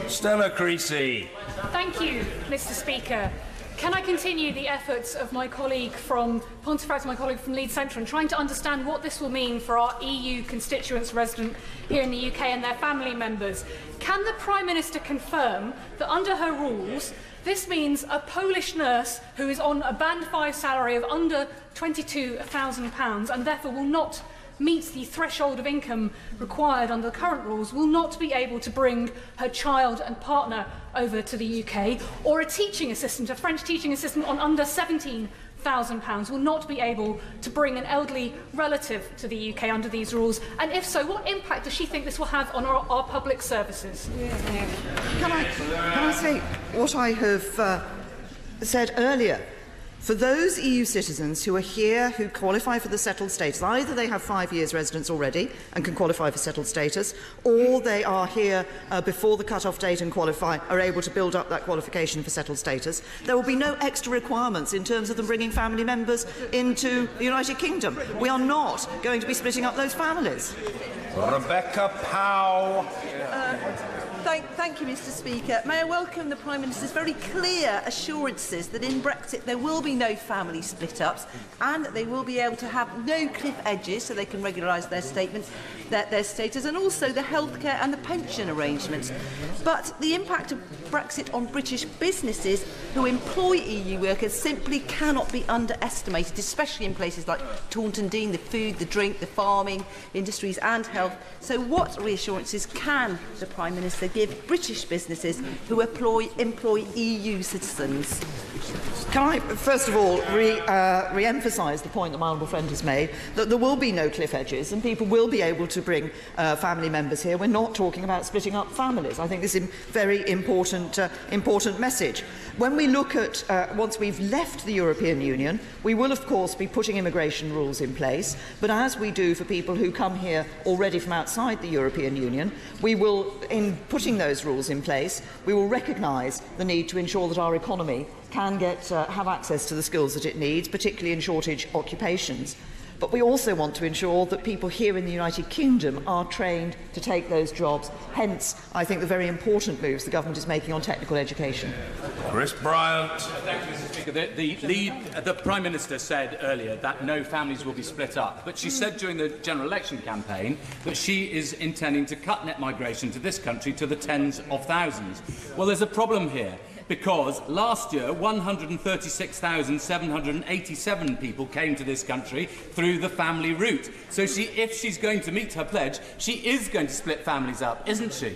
Stella Creasy. Thank you, Mr. Speaker. Can I continue the efforts of my colleague from Pontefract, my colleague from Leeds Central, in trying to understand what this will mean for our EU constituents resident here in the UK and their family members? Can the Prime Minister confirm that under her rules, this means a Polish nurse who is on a Band 5 salary of under £22,000 and therefore will not meet the threshold of income required under the current rules will not be able to bring her child and partner over to the UK, or a teaching assistant, a French teaching assistant on under £17,000 will not be able to bring an elderly relative to the UK under these rules? And if so, what impact does she think this will have on our public services? Can I say what I have said earlier? For those EU citizens who are here who qualify for the settled status, either they have 5 years residence already and can qualify for settled status, or they are here before the cut-off date and are able to build up that qualification for settled status, there will be no extra requirements in terms of them bringing family members into the United Kingdom. We are not going to be splitting up those families. Rebecca Powell. Thank you, Mr. Speaker. May I welcome the Prime Minister's very clear assurances that in Brexit there will be no family split-ups and that they will be able to have no cliff edges so they can regularise their status, and also the healthcare and the pension arrangements. But the impact of Brexit on British businesses who employ EU workers simply cannot be underestimated, especially in places like Taunton Deane, the food, the drink, the farming industries and health. So what reassurances can the Prime Minister give British businesses who employ EU citizens? Can I, first of all, re-emphasise the point that my honourable friend has made, that there will be no cliff edges and people will be able to bring family members here. We're not talking about splitting up families. I think this is a very important message. When we look at, once we've left the European Union, we will, of course, be putting immigration rules in place, but as we do for people who come here already from outside the European Union, we will, in putting those rules in place, we will recognise the need to ensure that our economy can have access to the skills that it needs, particularly in shortage occupations. But we also want to ensure that people here in the United Kingdom are trained to take those jobs. Hence, I think the very important moves the government is making on technical education. Chris Bryant. Thank you, Mr. Speaker. The Prime Minister said earlier that no families will be split up, but she said during the general election campaign that she is intending to cut net migration to this country to the tens of thousands. Well, there's a problem here, because last year 136,787 people came to this country through the family route. So if she's going to meet her pledge, she is going to split families up, isn't she?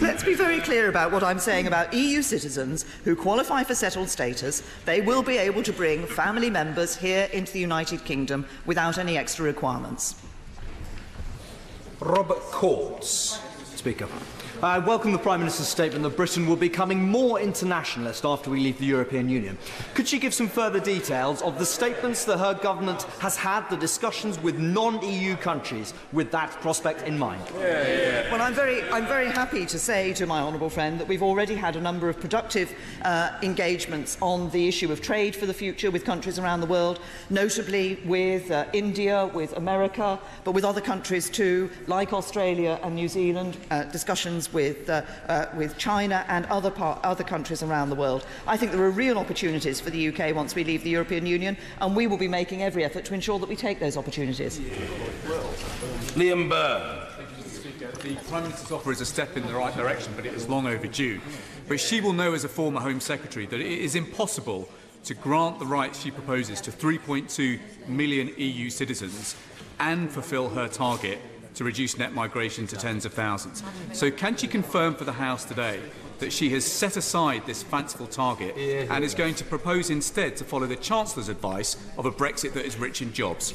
Let's be very clear about what I'm saying about EU citizens who qualify for settled status. They will be able to bring family members here into the United Kingdom without any extra requirements. Robert Courts. Speaker. I welcome the Prime Minister's statement that Britain will be becoming more internationalist after we leave the European Union. Could she give some further details of the statements that her government has had, the discussions with non-EU countries, with that prospect in mind? Well, I'm very happy to say to my honourable friend that we've already had a number of productive engagements on the issue of trade for the future with countries around the world, notably with India, with America, but with other countries too, like Australia and New Zealand, discussions with China and other countries around the world. I think there are real opportunities for the UK once we leave the European Union, and we will be making every effort to ensure that we take those opportunities. Liam Byrne. The Prime Minister's offer is a step in the right direction, but it is long overdue. But she will know as a former Home Secretary that it is impossible to grant the rights she proposes to 3.2 million EU citizens and fulfil her target to reduce net migration to tens of thousands. So can she confirm for the House today that she has set aside this fanciful target and is going to propose instead to follow the Chancellor's advice of a Brexit that is rich in jobs?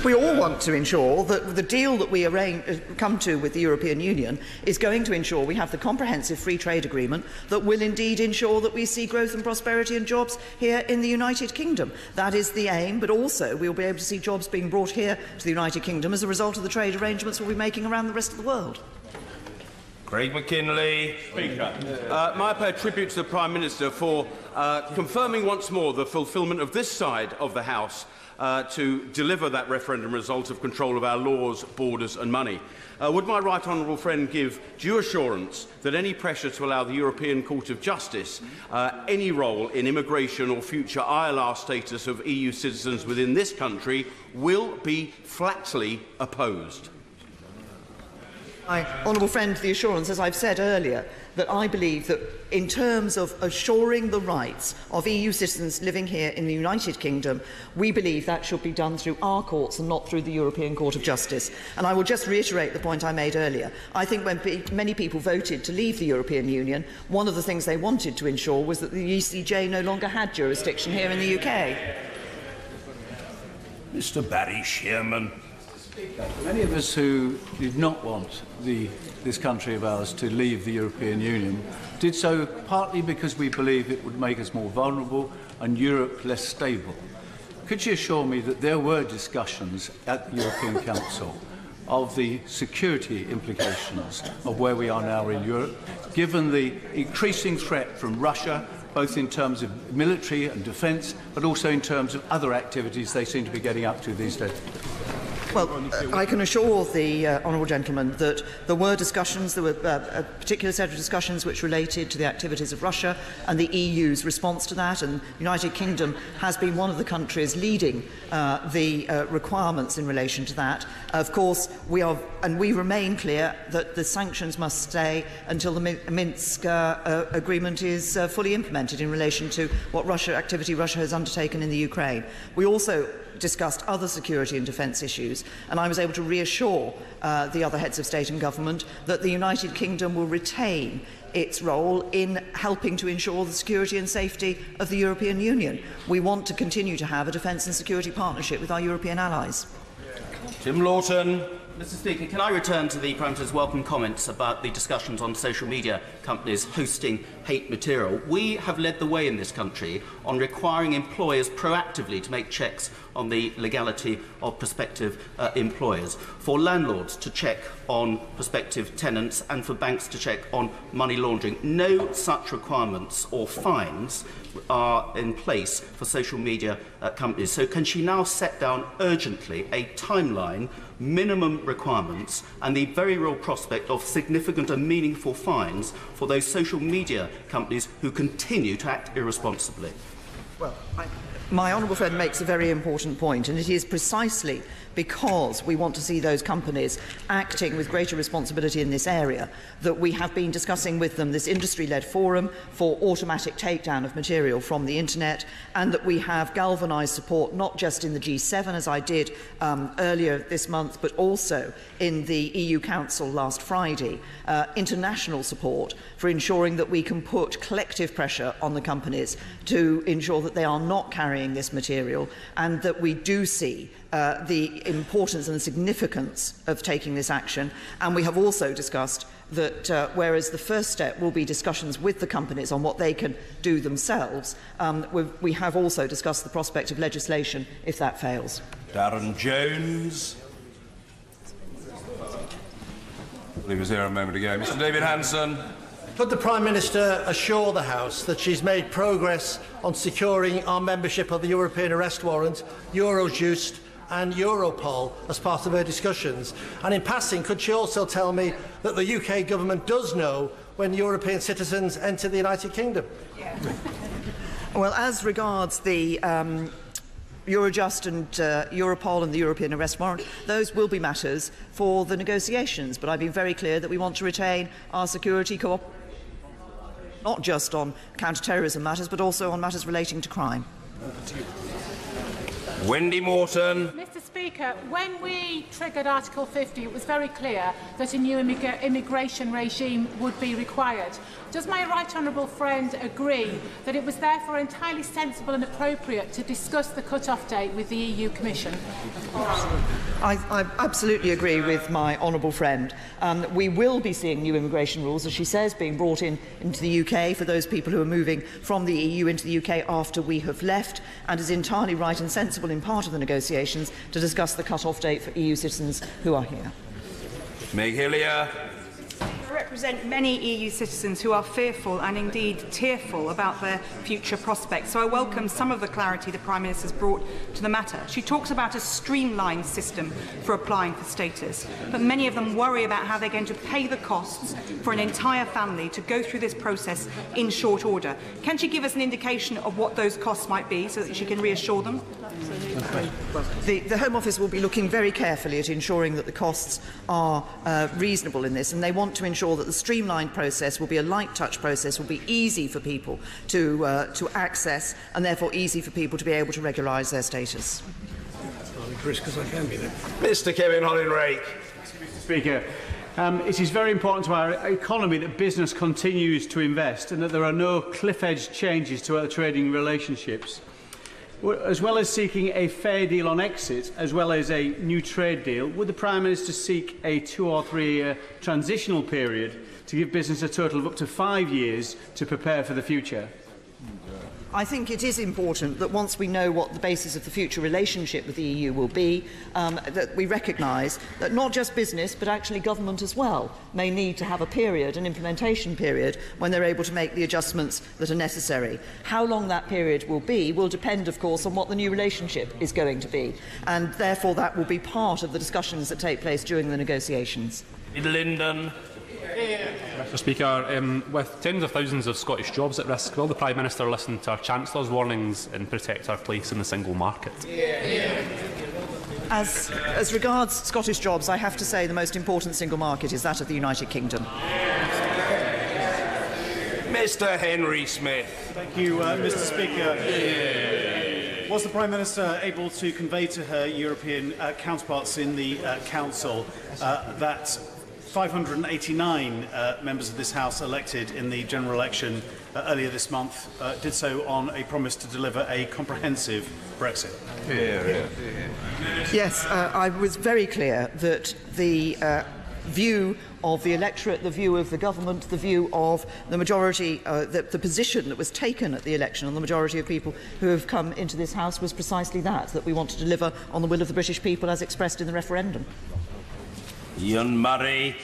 We all want to ensure that the deal that we come to with the European Union is going to ensure we have the comprehensive free trade agreement that will indeed ensure that we see growth and prosperity and jobs here in the United Kingdom. That is the aim, but also we will be able to see jobs being brought here to the United Kingdom as a result of the trade arrangements we'll be making around the rest of the world. Craig McKinley. Speaker, may I pay tribute to the Prime Minister for confirming once more the fulfilment of this side of the House to deliver that referendum result of control of our laws, borders and money. Would my right honourable friend give due assurance that any pressure to allow the European Court of Justice any role in immigration or future ILR status of EU citizens within this country will be flatly opposed? My honourable friend, the assurance, as I've said earlier, that I believe that in terms of assuring the rights of EU citizens living here in the United Kingdom, we believe that should be done through our courts and not through the European Court of Justice. And I will just reiterate the point I made earlier. I think when many people voted to leave the European Union, one of the things they wanted to ensure was that the ECJ no longer had jurisdiction here in the UK. Mr Barry Shearman. Many of us who did not want this country of ours to leave the European Union did so partly because we believe it would make us more vulnerable and Europe less stable. Could you assure me that there were discussions at the European Council of the security implications of where we are now in Europe, given the increasing threat from Russia, both in terms of military and defence, but also in terms of other activities they seem to be getting up to these days? Well, I can assure the honourable gentleman that there were discussions, there were a particular set of discussions which related to the activities of Russia and the EU's response to that, and the United Kingdom has been one of the countries leading the requirements in relation to that. Of course, we remain clear that the sanctions must stay until the Minsk agreement is fully implemented in relation to what activity Russia has undertaken in the Ukraine. We also discussed other security and defence issues, and I was able to reassure the other heads of state and government that the United Kingdom will retain its role in helping to ensure the security and safety of the European Union. We want to continue to have a defence and security partnership with our European allies. Tim Lawton. Mr Speaker, can I return to the Prime Minister's welcome comments about the discussions on social media companies hosting hate material? We have led the way in this country on requiring employers proactively to make checks on the legality of prospective employers, for landlords to check on prospective tenants and for banks to check on money laundering. No such requirements or fines are in place for social media companies. So can she now set down urgently a timeline, minimum requirements and the very real prospect of significant and meaningful fines for those social media companies who continue to act irresponsibly? Well, My honourable friend makes a very important point, and it is precisely because we want to see those companies acting with greater responsibility in this area that we have been discussing with them this industry-led forum for automatic takedown of material from the internet, and that we have galvanised support not just in the G7, as I did earlier this month, but also in the EU Council last Friday, international support for ensuring that we can put collective pressure on the companies to ensure that they are not carrying this material, and that we do see the importance and the significance of taking this action. And we have also discussed that whereas the first step will be discussions with the companies on what they can do themselves, we have also discussed the prospect of legislation if that fails. Darren Jones. He was here a moment ago. Mr. David Hanson. Could the Prime Minister assure the House that she's made progress on securing our membership of the European Arrest Warrant, Eurojust and Europol as part of her discussions? And in passing, could she also tell me that the UK government does know when European citizens enter the United Kingdom? Well, as regards the Eurojust and Europol and the European Arrest Warrant, those will be matters for the negotiations. But I've been very clear that we want to retain our security cooperation, not just on counter-terrorism matters, but also on matters relating to crime. Wendy Morton. Mr. Speaker, when we triggered Article 50, it was very clear that a new immigration regime would be required. Does my right honourable friend agree that it was therefore entirely sensible and appropriate to discuss the cut-off date with the EU Commission? I absolutely agree with my honourable friend. We will be seeing new immigration rules, as she says, being brought into the UK for those people who are moving from the EU into the UK after we have left, and is entirely right and sensible in part of the negotiations to discuss the cut-off date for EU citizens who are here. Meg Hillier. I represent many EU citizens who are fearful and indeed tearful about their future prospects, so I welcome some of the clarity the Prime Minister has brought to the matter. She talks about a streamlined system for applying for status, but many of them worry about how they're going to pay the costs for an entire family to go through this process in short order. Can she give us an indication of what those costs might be so that she can reassure them? The Home Office will be looking very carefully at ensuring that the costs are reasonable in this, and they want to ensure that the streamlined process will be a light-touch process, will be easy for people to access, and therefore easy for people to be able to regularise their status. Mr. Kevin Hollin-Rake. Mr. Speaker, it is very important to our economy that business continues to invest and that there are no cliff-edge changes to our trading relationships. As well as seeking a fair deal on exit, as well as a new trade deal, would the Prime Minister seek a 2 or 3 year transitional period to give business a total of up to 5 years to prepare for the future? I think it is important that once we know what the basis of the future relationship with the EU will be, that we recognise that not just business, but actually government as well, may need to have a period, an implementation period, when they're able to make the adjustments that are necessary. How long that period will be will depend, of course, on what the new relationship is going to be, and therefore that will be part of the discussions that take place during the negotiations. Linden. Mr. Speaker, with tens of thousands of Scottish jobs at risk, will the Prime Minister listen to our Chancellor's warnings and protect our place in the single market? As regards Scottish jobs, I have to say the most important single market is that of the United Kingdom. Mr. Henry Smith. Thank you, Mr. Speaker. Was the Prime Minister able to convey to her European counterparts in the Council that 589 members of this House elected in the general election earlier this month did so on a promise to deliver a comprehensive Brexit? Yes, I was very clear that the view of the electorate, the view of the government, the view of the majority, the position that was taken at the election on the majority of people who have come into this House was precisely that we want to deliver on the will of the British people as expressed in the referendum. Ian Murray.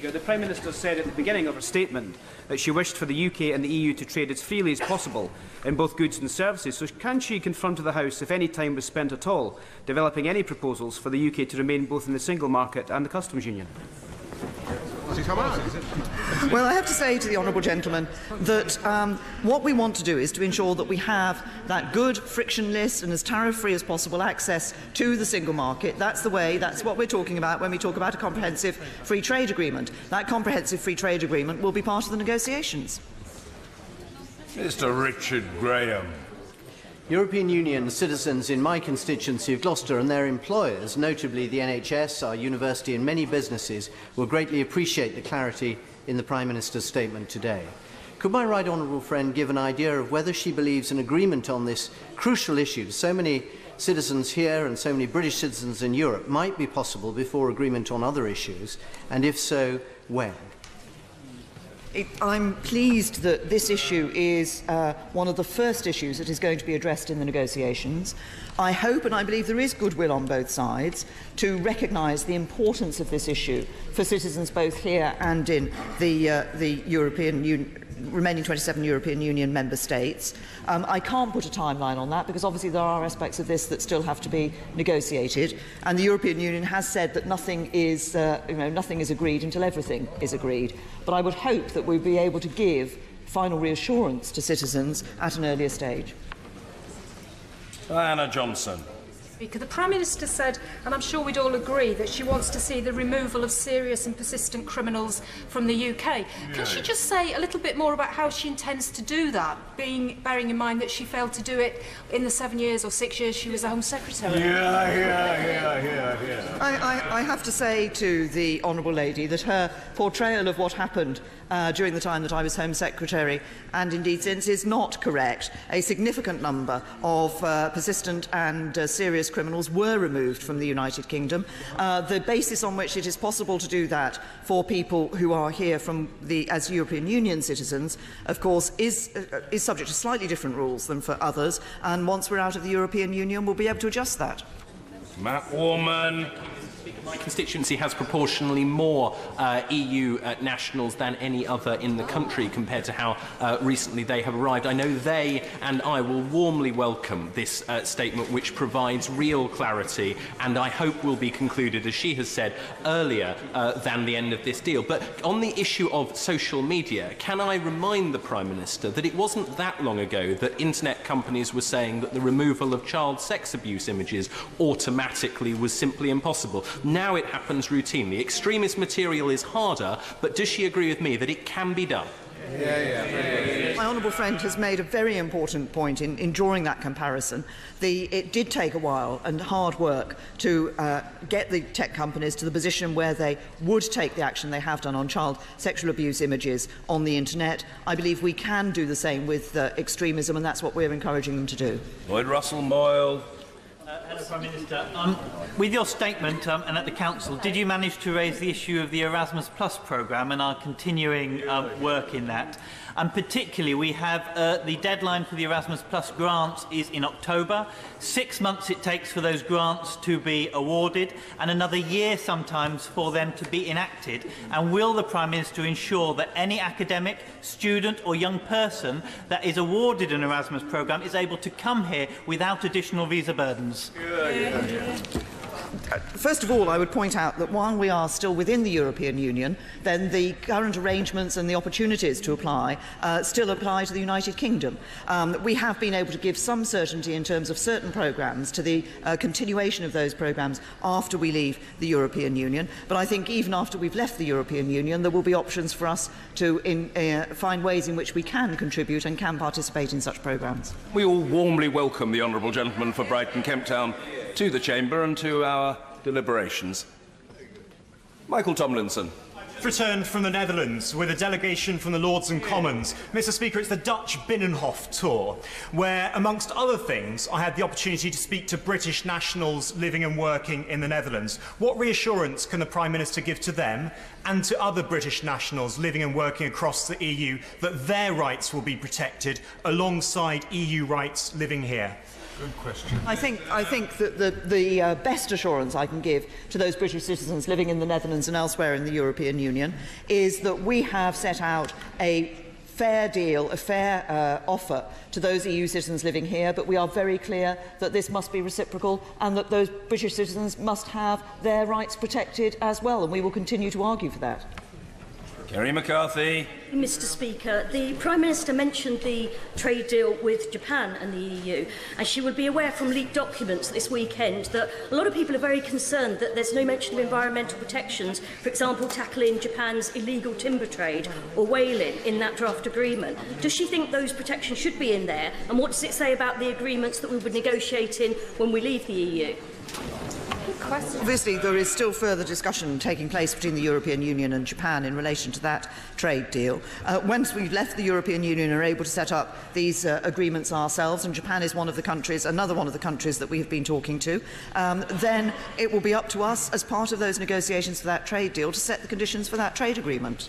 The Prime Minister said at the beginning of her statement that she wished for the UK and the EU to trade as freely as possible in both goods and services. So can she confront the House, if any time was spent at all, developing any proposals for the UK to remain both in the single market and the customs union? Well, I have to say to the honourable gentleman that what we want to do is to ensure that we have that good, frictionless and as tariff-free as possible access to the single market. That's the way, that's what we're talking about when we talk about a comprehensive free trade agreement. That comprehensive free trade agreement will be part of the negotiations. Mr. Richard Graham. European Union citizens in my constituency of Gloucester and their employers, notably the NHS, our university and many businesses, will greatly appreciate the clarity in the Prime Minister's statement today. Could my right honourable friend give an idea of whether she believes an agreement on this crucial issue to so many citizens here and so many British citizens in Europe might be possible before agreement on other issues, and if so, when? I'm pleased that this issue is one of the first issues that is going to be addressed in the negotiations. I hope and I believe there is goodwill on both sides to recognise the importance of this issue for citizens both here and in the remaining 27 European Union member states. I can't put a timeline on that because obviously there are aspects of this that still have to be negotiated, and the European Union has said that nothing is agreed until everything is agreed. But I would hope that we'll be able to give final reassurance to citizens at an earlier stage. Diana Johnson. Speaker, the Prime Minister said, and I'm sure we'd all agree, that she wants to see the removal of serious and persistent criminals from the UK. Can she just say a little bit more about how she intends to do that, bearing in mind that she failed to do it in the 7 years or 6 years she was the Home Secretary? I have to say to the Honourable Lady that her portrayal of what happened during the time that I was Home Secretary, and indeed since, is not correct. A significant number of persistent and serious criminals were removed from the United Kingdom. The basis on which it is possible to do that for people who are here as European Union citizens, of course, is subject to slightly different rules than for others, and once we're out of the European Union, we'll be able to adjust that. Matt Warman. My constituency has proportionally more EU nationals than any other in the country compared to how recently they have arrived. I know they and I will warmly welcome this statement, which provides real clarity and I hope will be concluded, as she has said, earlier than the end of this deal. But on the issue of social media, can I remind the Prime Minister that it wasn't that long ago that internet companies were saying that the removal of child sex abuse images automatically was simply impossible? Now it happens routinely. Extremist material is harder, but does she agree with me that it can be done? My honourable friend has made a very important point in drawing that comparison. It did take a while and hard work to get the tech companies to the position where they would take the action they have done on child sexual abuse images on the internet. I believe we can do the same with extremism, and that's what we're encouraging them to do. Lloyd Russell Moyle. Hello, Prime Minister. With your statement and at the Council, did you manage to raise the issue of the Erasmus Plus programme and our continuing work in that? And particularly, we have the deadline for the Erasmus Plus grants is in October. 6 months it takes for those grants to be awarded, and another year sometimes for them to be enacted. And will the Prime Minister ensure that any academic, student or young person that is awarded an Erasmus programme is able to come here without additional visa burdens? First of all, I would point out that while we are still within the European Union, then the current arrangements and the opportunities to apply still apply to the United Kingdom. We have been able to give some certainty in terms of certain programmes to the continuation of those programmes after we leave the European Union, but I think even after we've left the European Union there will be options for us to find ways in which we can contribute and can participate in such programmes. We all warmly welcome the honourable gentleman for Brighton Kemp Town to the Chamber and to our deliberations. Michael Tomlinson. Returned from the Netherlands with a delegation from the Lords and Commons. Mr. Speaker, it's the Dutch Binnenhof tour, where, amongst other things, I had the opportunity to speak to British nationals living and working in the Netherlands. What reassurance can the Prime Minister give to them and to other British nationals living and working across the EU that their rights will be protected alongside EU rights living here? Good question. I think that the best assurance I can give to those British citizens living in the Netherlands and elsewhere in the European Union is that we have set out a fair deal, a fair offer to those EU citizens living here, but we are very clear that this must be reciprocal and that those British citizens must have their rights protected as well, and we will continue to argue for that. Kerry McCarthy. Mr. Speaker, the Prime Minister mentioned the trade deal with Japan and the EU, and she would be aware from leaked documents this weekend that a lot of people are very concerned that there's no mention of environmental protections, for example, tackling Japan's illegal timber trade or whaling in that draft agreement. Does she think those protections should be in there, and what does it say about the agreements that we would negotiate in when we leave the EU? Obviously, there is still further discussion taking place between the European Union and Japan in relation to that trade deal. Once we've left the European Union and are able to set up these agreements ourselves, and Japan is one of the countries, another one of the countries that we have been talking to, then it will be up to us, as part of those negotiations for that trade deal, to set the conditions for that trade agreement.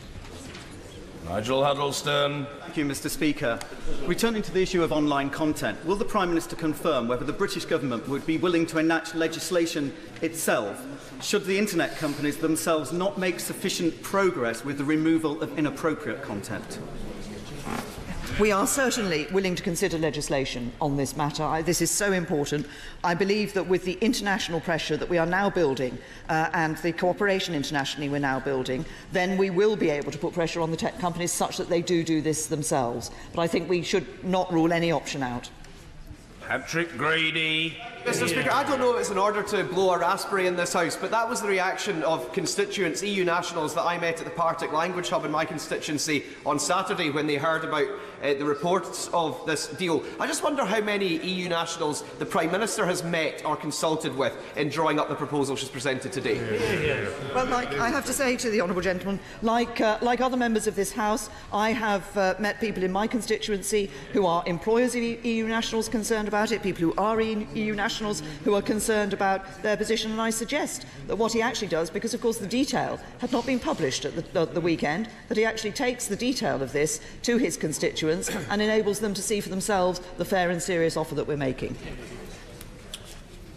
Nigel Huddleston. Thank you, Mr. Speaker. Returning to the issue of online content, will the Prime Minister confirm whether the British Government would be willing to enact legislation itself should the internet companies themselves not make sufficient progress with the removal of inappropriate content? We are certainly willing to consider legislation on this matter. This is so important. I believe that with the international pressure that we are now building and the cooperation internationally we're now building, then we will be able to put pressure on the tech companies such that they do this themselves. But I think we should not rule any option out. Patrick Grady. Mr. Speaker, I don't know if it's in order to blow a raspberry in this House, but that was the reaction of constituents, EU nationals that I met at the Partick Language Hub in my constituency on Saturday when they heard about the reports of this deal. I just wonder how many EU nationals the Prime Minister has met or consulted with in drawing up the proposal she's presented today. Well, I have to say to the honourable gentleman, like other members of this House, I have met people in my constituency who are employers of EU nationals concerned about it, people who are EU nationals who are concerned about their position, and I suggest that what he actually does, because of course the detail had not been published at the weekend, that he actually takes the detail of this to his constituents and enables them to see for themselves the fair and serious offer that we're making.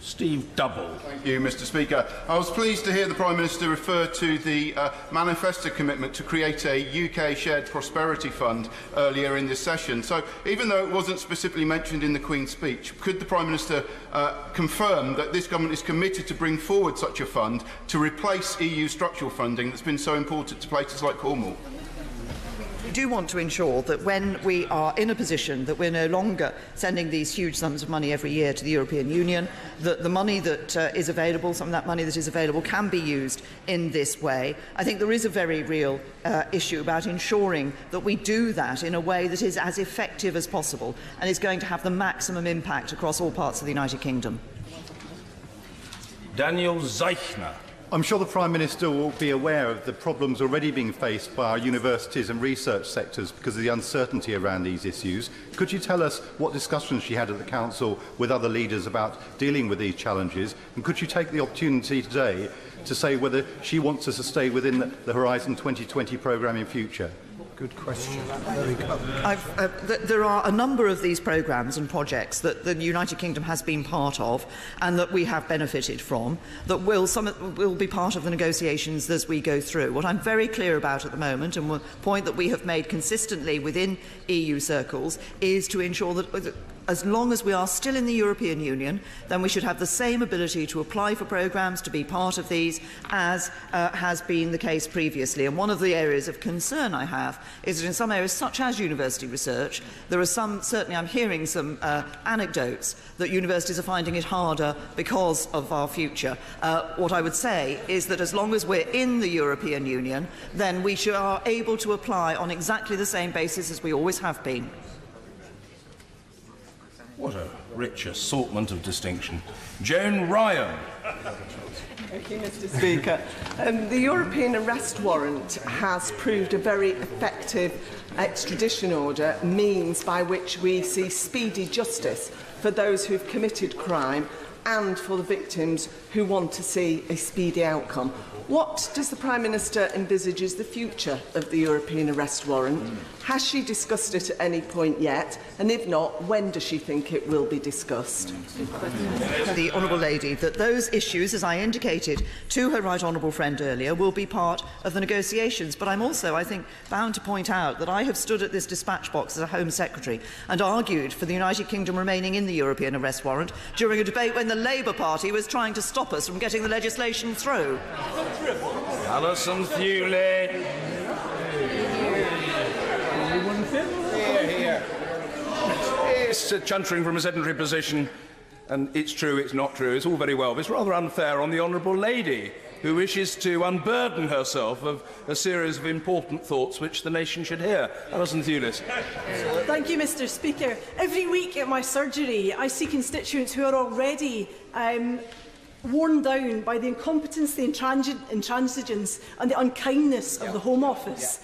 Steve Double. Thank you, Mr. Speaker. I was pleased to hear the Prime Minister refer to the manifesto commitment to create a UK shared prosperity fund earlier in this session. So, even though it wasn't specifically mentioned in the Queen's speech, could the Prime Minister confirm that this government is committed to bring forward such a fund to replace EU structural funding that's been so important to places like Cornwall? We do want to ensure that when we are in a position that we're no longer sending these huge sums of money every year to the European Union, that the money that is available, some of that money that is available, can be used in this way. I think there is a very real issue about ensuring that we do that in a way that is as effective as possible and is going to have the maximum impact across all parts of the United Kingdom. Daniel Zeichner. I'm sure the Prime Minister will be aware of the problems already being faced by our universities and research sectors because of the uncertainty around these issues. Could you tell us what discussions she had at the Council with other leaders about dealing with these challenges? And could you take the opportunity today to say whether she wants us to stay within the Horizon 2020 programme in future? Good question. There are a number of these programmes and projects that the United Kingdom has been part of and that we have benefited from, that will be part of the negotiations as we go through. What I'm very clear about at the moment, and a point that we have made consistently within EU circles, is to ensure that as long as we are still in the European Union, then we should have the same ability to apply for programmes, to be part of these, as has been the case previously. And one of the areas of concern I have is that in some areas, such as university research, there are some, certainly I'm hearing some anecdotes that universities are finding it harder because of our future. What I would say is that as long as we're in the European Union, then we are able to apply on exactly the same basis as we always have been. What a rich assortment of distinction. Joan Ryan. Thank you, Mr. Speaker. The European arrest warrant has proved a very effective extradition order, means by which we see speedy justice for those who have committed crime and for the victims who want to see a speedy outcome. What does the Prime Minister envisage as the future of the European arrest warrant? Has she discussed it at any point yet? And if not, when does she think it will be discussed? The Honourable Lady, that those issues, as I indicated to her right honourable friend earlier, will be part of the negotiations. But I'm also, I think, bound to point out that I have stood at this dispatch box as a Home Secretary and argued for the United Kingdom remaining in the European arrest warrant during a debate when the Labour Party was trying to stop us from getting the legislation through. Alison Thewley. It's chuntering from a sedentary position, and it's true, it's not true, it's all very well. But it's rather unfair on the Honourable Lady, who wishes to unburden herself of a series of important thoughts which the nation should hear. Alison Thewlis. Thank you, Mr. Speaker. Every week at my surgery, I see constituents who are already worn down by the incompetence, the intransigence and the unkindness of the Home Office.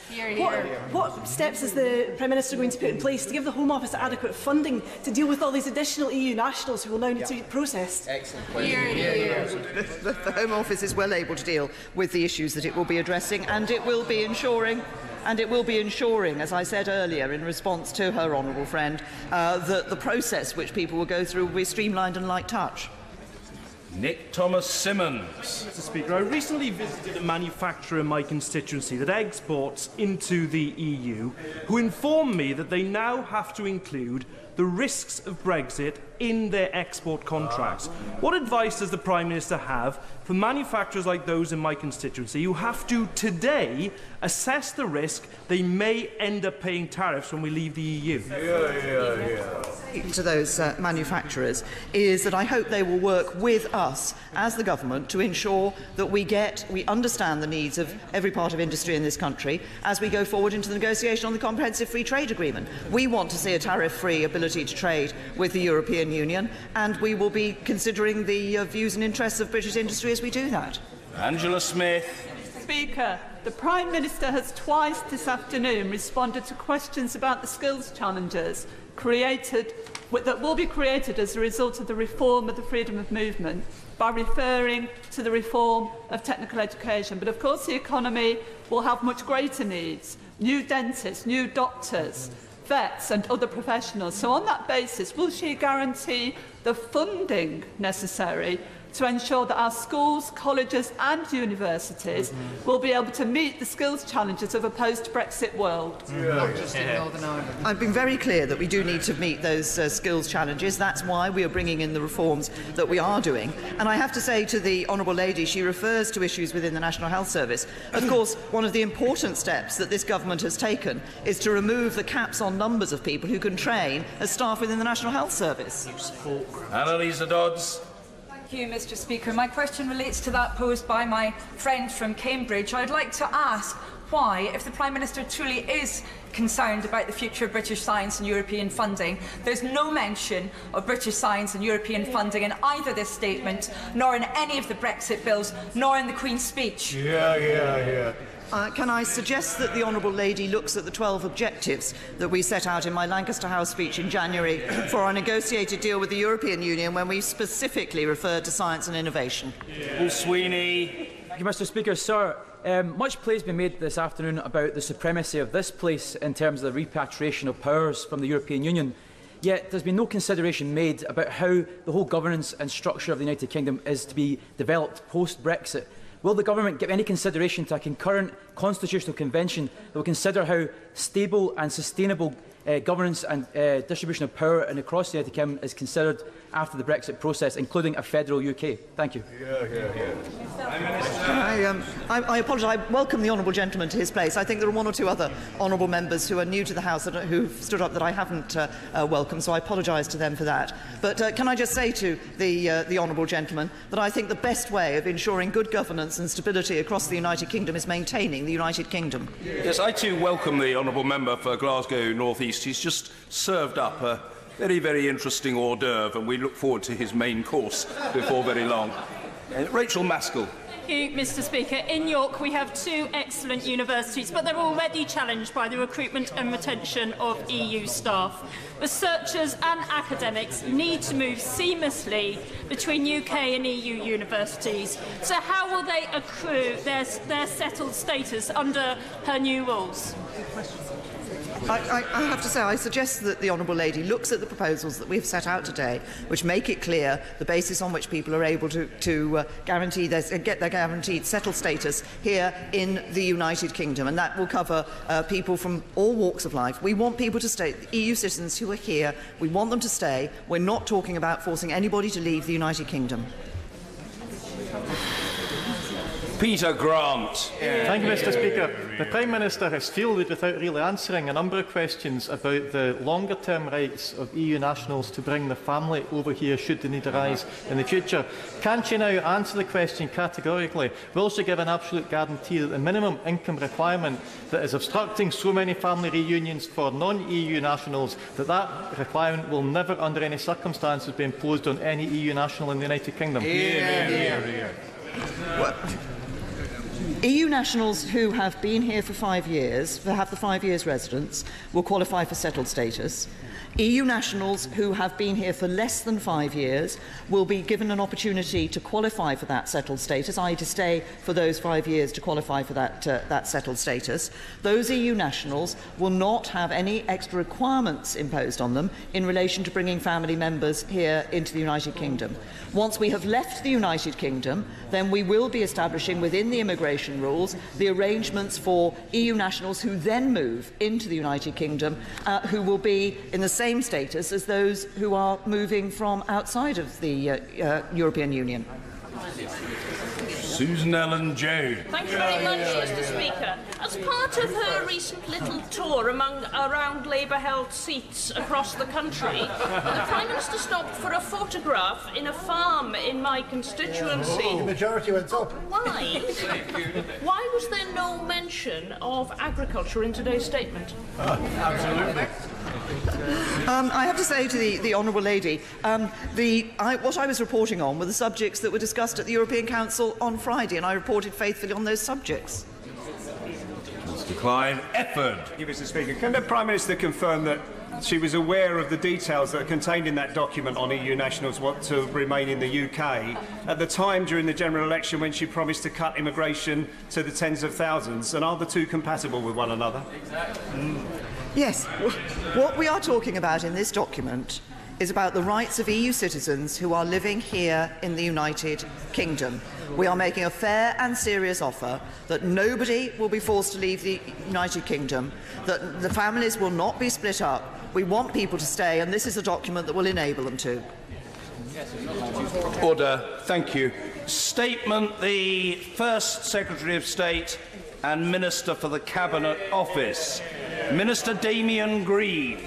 What steps is the Prime Minister going to put in place to give the Home Office adequate funding to deal with all these additional EU nationals who will now need to be processed? Excellent question. The Home Office is well able to deal with the issues that it will be addressing, and it will be ensuring, as I said earlier in response to her honourable friend, that the process which people will go through will be streamlined and light touch. Nick Thomas-Symonds. Mr. Speaker, I recently visited a manufacturer in my constituency that exports into the EU, who informed me that they now have to include the risks of Brexit in their export contracts. What advice does the Prime Minister have for manufacturers like those in my constituency who have to today assess the risk they may end up paying tariffs when we leave the EU? To those manufacturers is that I hope they will work with us as the government to ensure that we understand the needs of every part of industry in this country as we go forward into the negotiation on the Comprehensive Free Trade Agreement. We want to see a tariff-free ability to trade with the European Union, and we will be considering the views and interests of British industry as we do that. Angela Smith. Speaker, the Prime Minister has twice this afternoon responded to questions about the skills challenges that will be created as a result of the reform of the freedom of movement by referring to the reform of technical education. But of course the economy will have much greater needs: new dentists, new doctors, vets and other professionals. So on that basis, will she guarantee the funding necessary to ensure that our schools, colleges and universities will be able to meet the skills challenges of a post-Brexit world? Not just in Northern Ireland. I've been very clear that we do need to meet those skills challenges. That's why we are bringing in the reforms that we are doing. And I have to say to the Honourable Lady, she refers to issues within the National Health Service. Of course, one of the important steps that this government has taken is to remove the caps on numbers of people who can train as staff within the National Health Service. Annalisa Dodds. Thank you, Mr. Speaker. My question relates to that posed by my friend from Cambridge. I'd like to ask why, if the Prime Minister truly is concerned about the future of British science and European funding, there's no mention of British science and European funding in either this statement, nor in any of the Brexit bills, nor in the Queen's speech. Can I suggest that the Honourable Lady looks at the 12 objectives that we set out in my Lancaster House speech in January for our negotiated deal with the European Union, when we specifically referred to science and innovation? Paul Sweeney. Thank you, Mr. Speaker. Sir, much play has been made this afternoon about the supremacy of this place in terms of the repatriation of powers from the European Union. Yet there's been no consideration made about how the whole governance and structure of the United Kingdom is to be developed post-Brexit. Will the government give any consideration to a concurrent constitutional convention that will consider how stable and sustainable governance and distribution of power across the United Kingdom is considered after the Brexit process, including a federal UK? Thank you. I apologise. I welcome the honourable gentleman to his place. I think there are one or two other honourable members who are new to the House who have stood up that I haven't welcomed, so I apologise to them for that. But can I just say to the honourable gentleman that I think the best way of ensuring good governance and stability across the United Kingdom is maintaining the United Kingdom. Yes, I too welcome the honourable member for Glasgow North East. He's just served up a very, very interesting hors d'oeuvre, and we look forward to his main course before very long. Rachel Maskell. Thank you, Mr. Speaker. In York, we have two excellent universities, but they're already challenged by the recruitment and retention of EU staff. Researchers and academics need to move seamlessly between UK and EU universities. So how will they accrue their settled status under her new rules? I have to say, I suggest that the Honourable Lady looks at the proposals that we have set out today, which make it clear the basis on which people are able to get their guaranteed settled status here in the United Kingdom, and that will cover people from all walks of life. We want people to stay, EU citizens who are here, we want them to stay. We're not talking about forcing anybody to leave the United Kingdom. Peter Grant. Thank you, Mr. Speaker. The Prime Minister has fielded, without really answering, a number of questions about the longer-term rights of EU nationals to bring the family over here should the need arise in the future. Can she now answer the question categorically? Will she give an absolute guarantee that the minimum income requirement that is obstructing so many family reunions for non-EU nationals, that requirement will never, under any circumstances, be imposed on any EU national in the United Kingdom? EU nationals who have been here for 5 years, who have the 5 years residence, will qualify for settled status. EU nationals who have been here for less than 5 years will be given an opportunity to qualify for that settled status, i.e. to stay for those 5 years to qualify for that settled status. Those EU nationals will not have any extra requirements imposed on them in relation to bringing family members here into the United Kingdom. Once we have left the United Kingdom, then we will be establishing within the immigration rules the arrangements for EU nationals who then move into the United Kingdom, who will be in the same status as those who are moving from outside of the European Union. Susan Ellen Jones. Thank you very much, Mr. Speaker. As part of her recent little tour around Labour-held seats across the country, the Prime Minister stopped for a photograph in a farm in my constituency. The majority went up. Why? Why was there no mention of agriculture in today's statement? Absolutely. I have to say to the Honourable Lady, what I was reporting on were the subjects that were discussed at the European Council on Friday, and I reported faithfully on those subjects. Mr. Klein, Efford. Thank you, Mr. Speaker. Can the Prime Minister confirm that she was aware of the details that are contained in that document on EU nationals want to remain in the UK at the time during the general election when she promised to cut immigration to the tens of thousands? And are the two compatible with one another? Yes. What we are talking about in this document is about the rights of EU citizens who are living here in the United Kingdom. We are making a fair and serious offer that nobody will be forced to leave the United Kingdom, that the families will not be split up. We want people to stay, and this is a document that will enable them to. Order. Thank you. Statement. The First Secretary of State and Minister for the Cabinet Office, Minister Damian Green.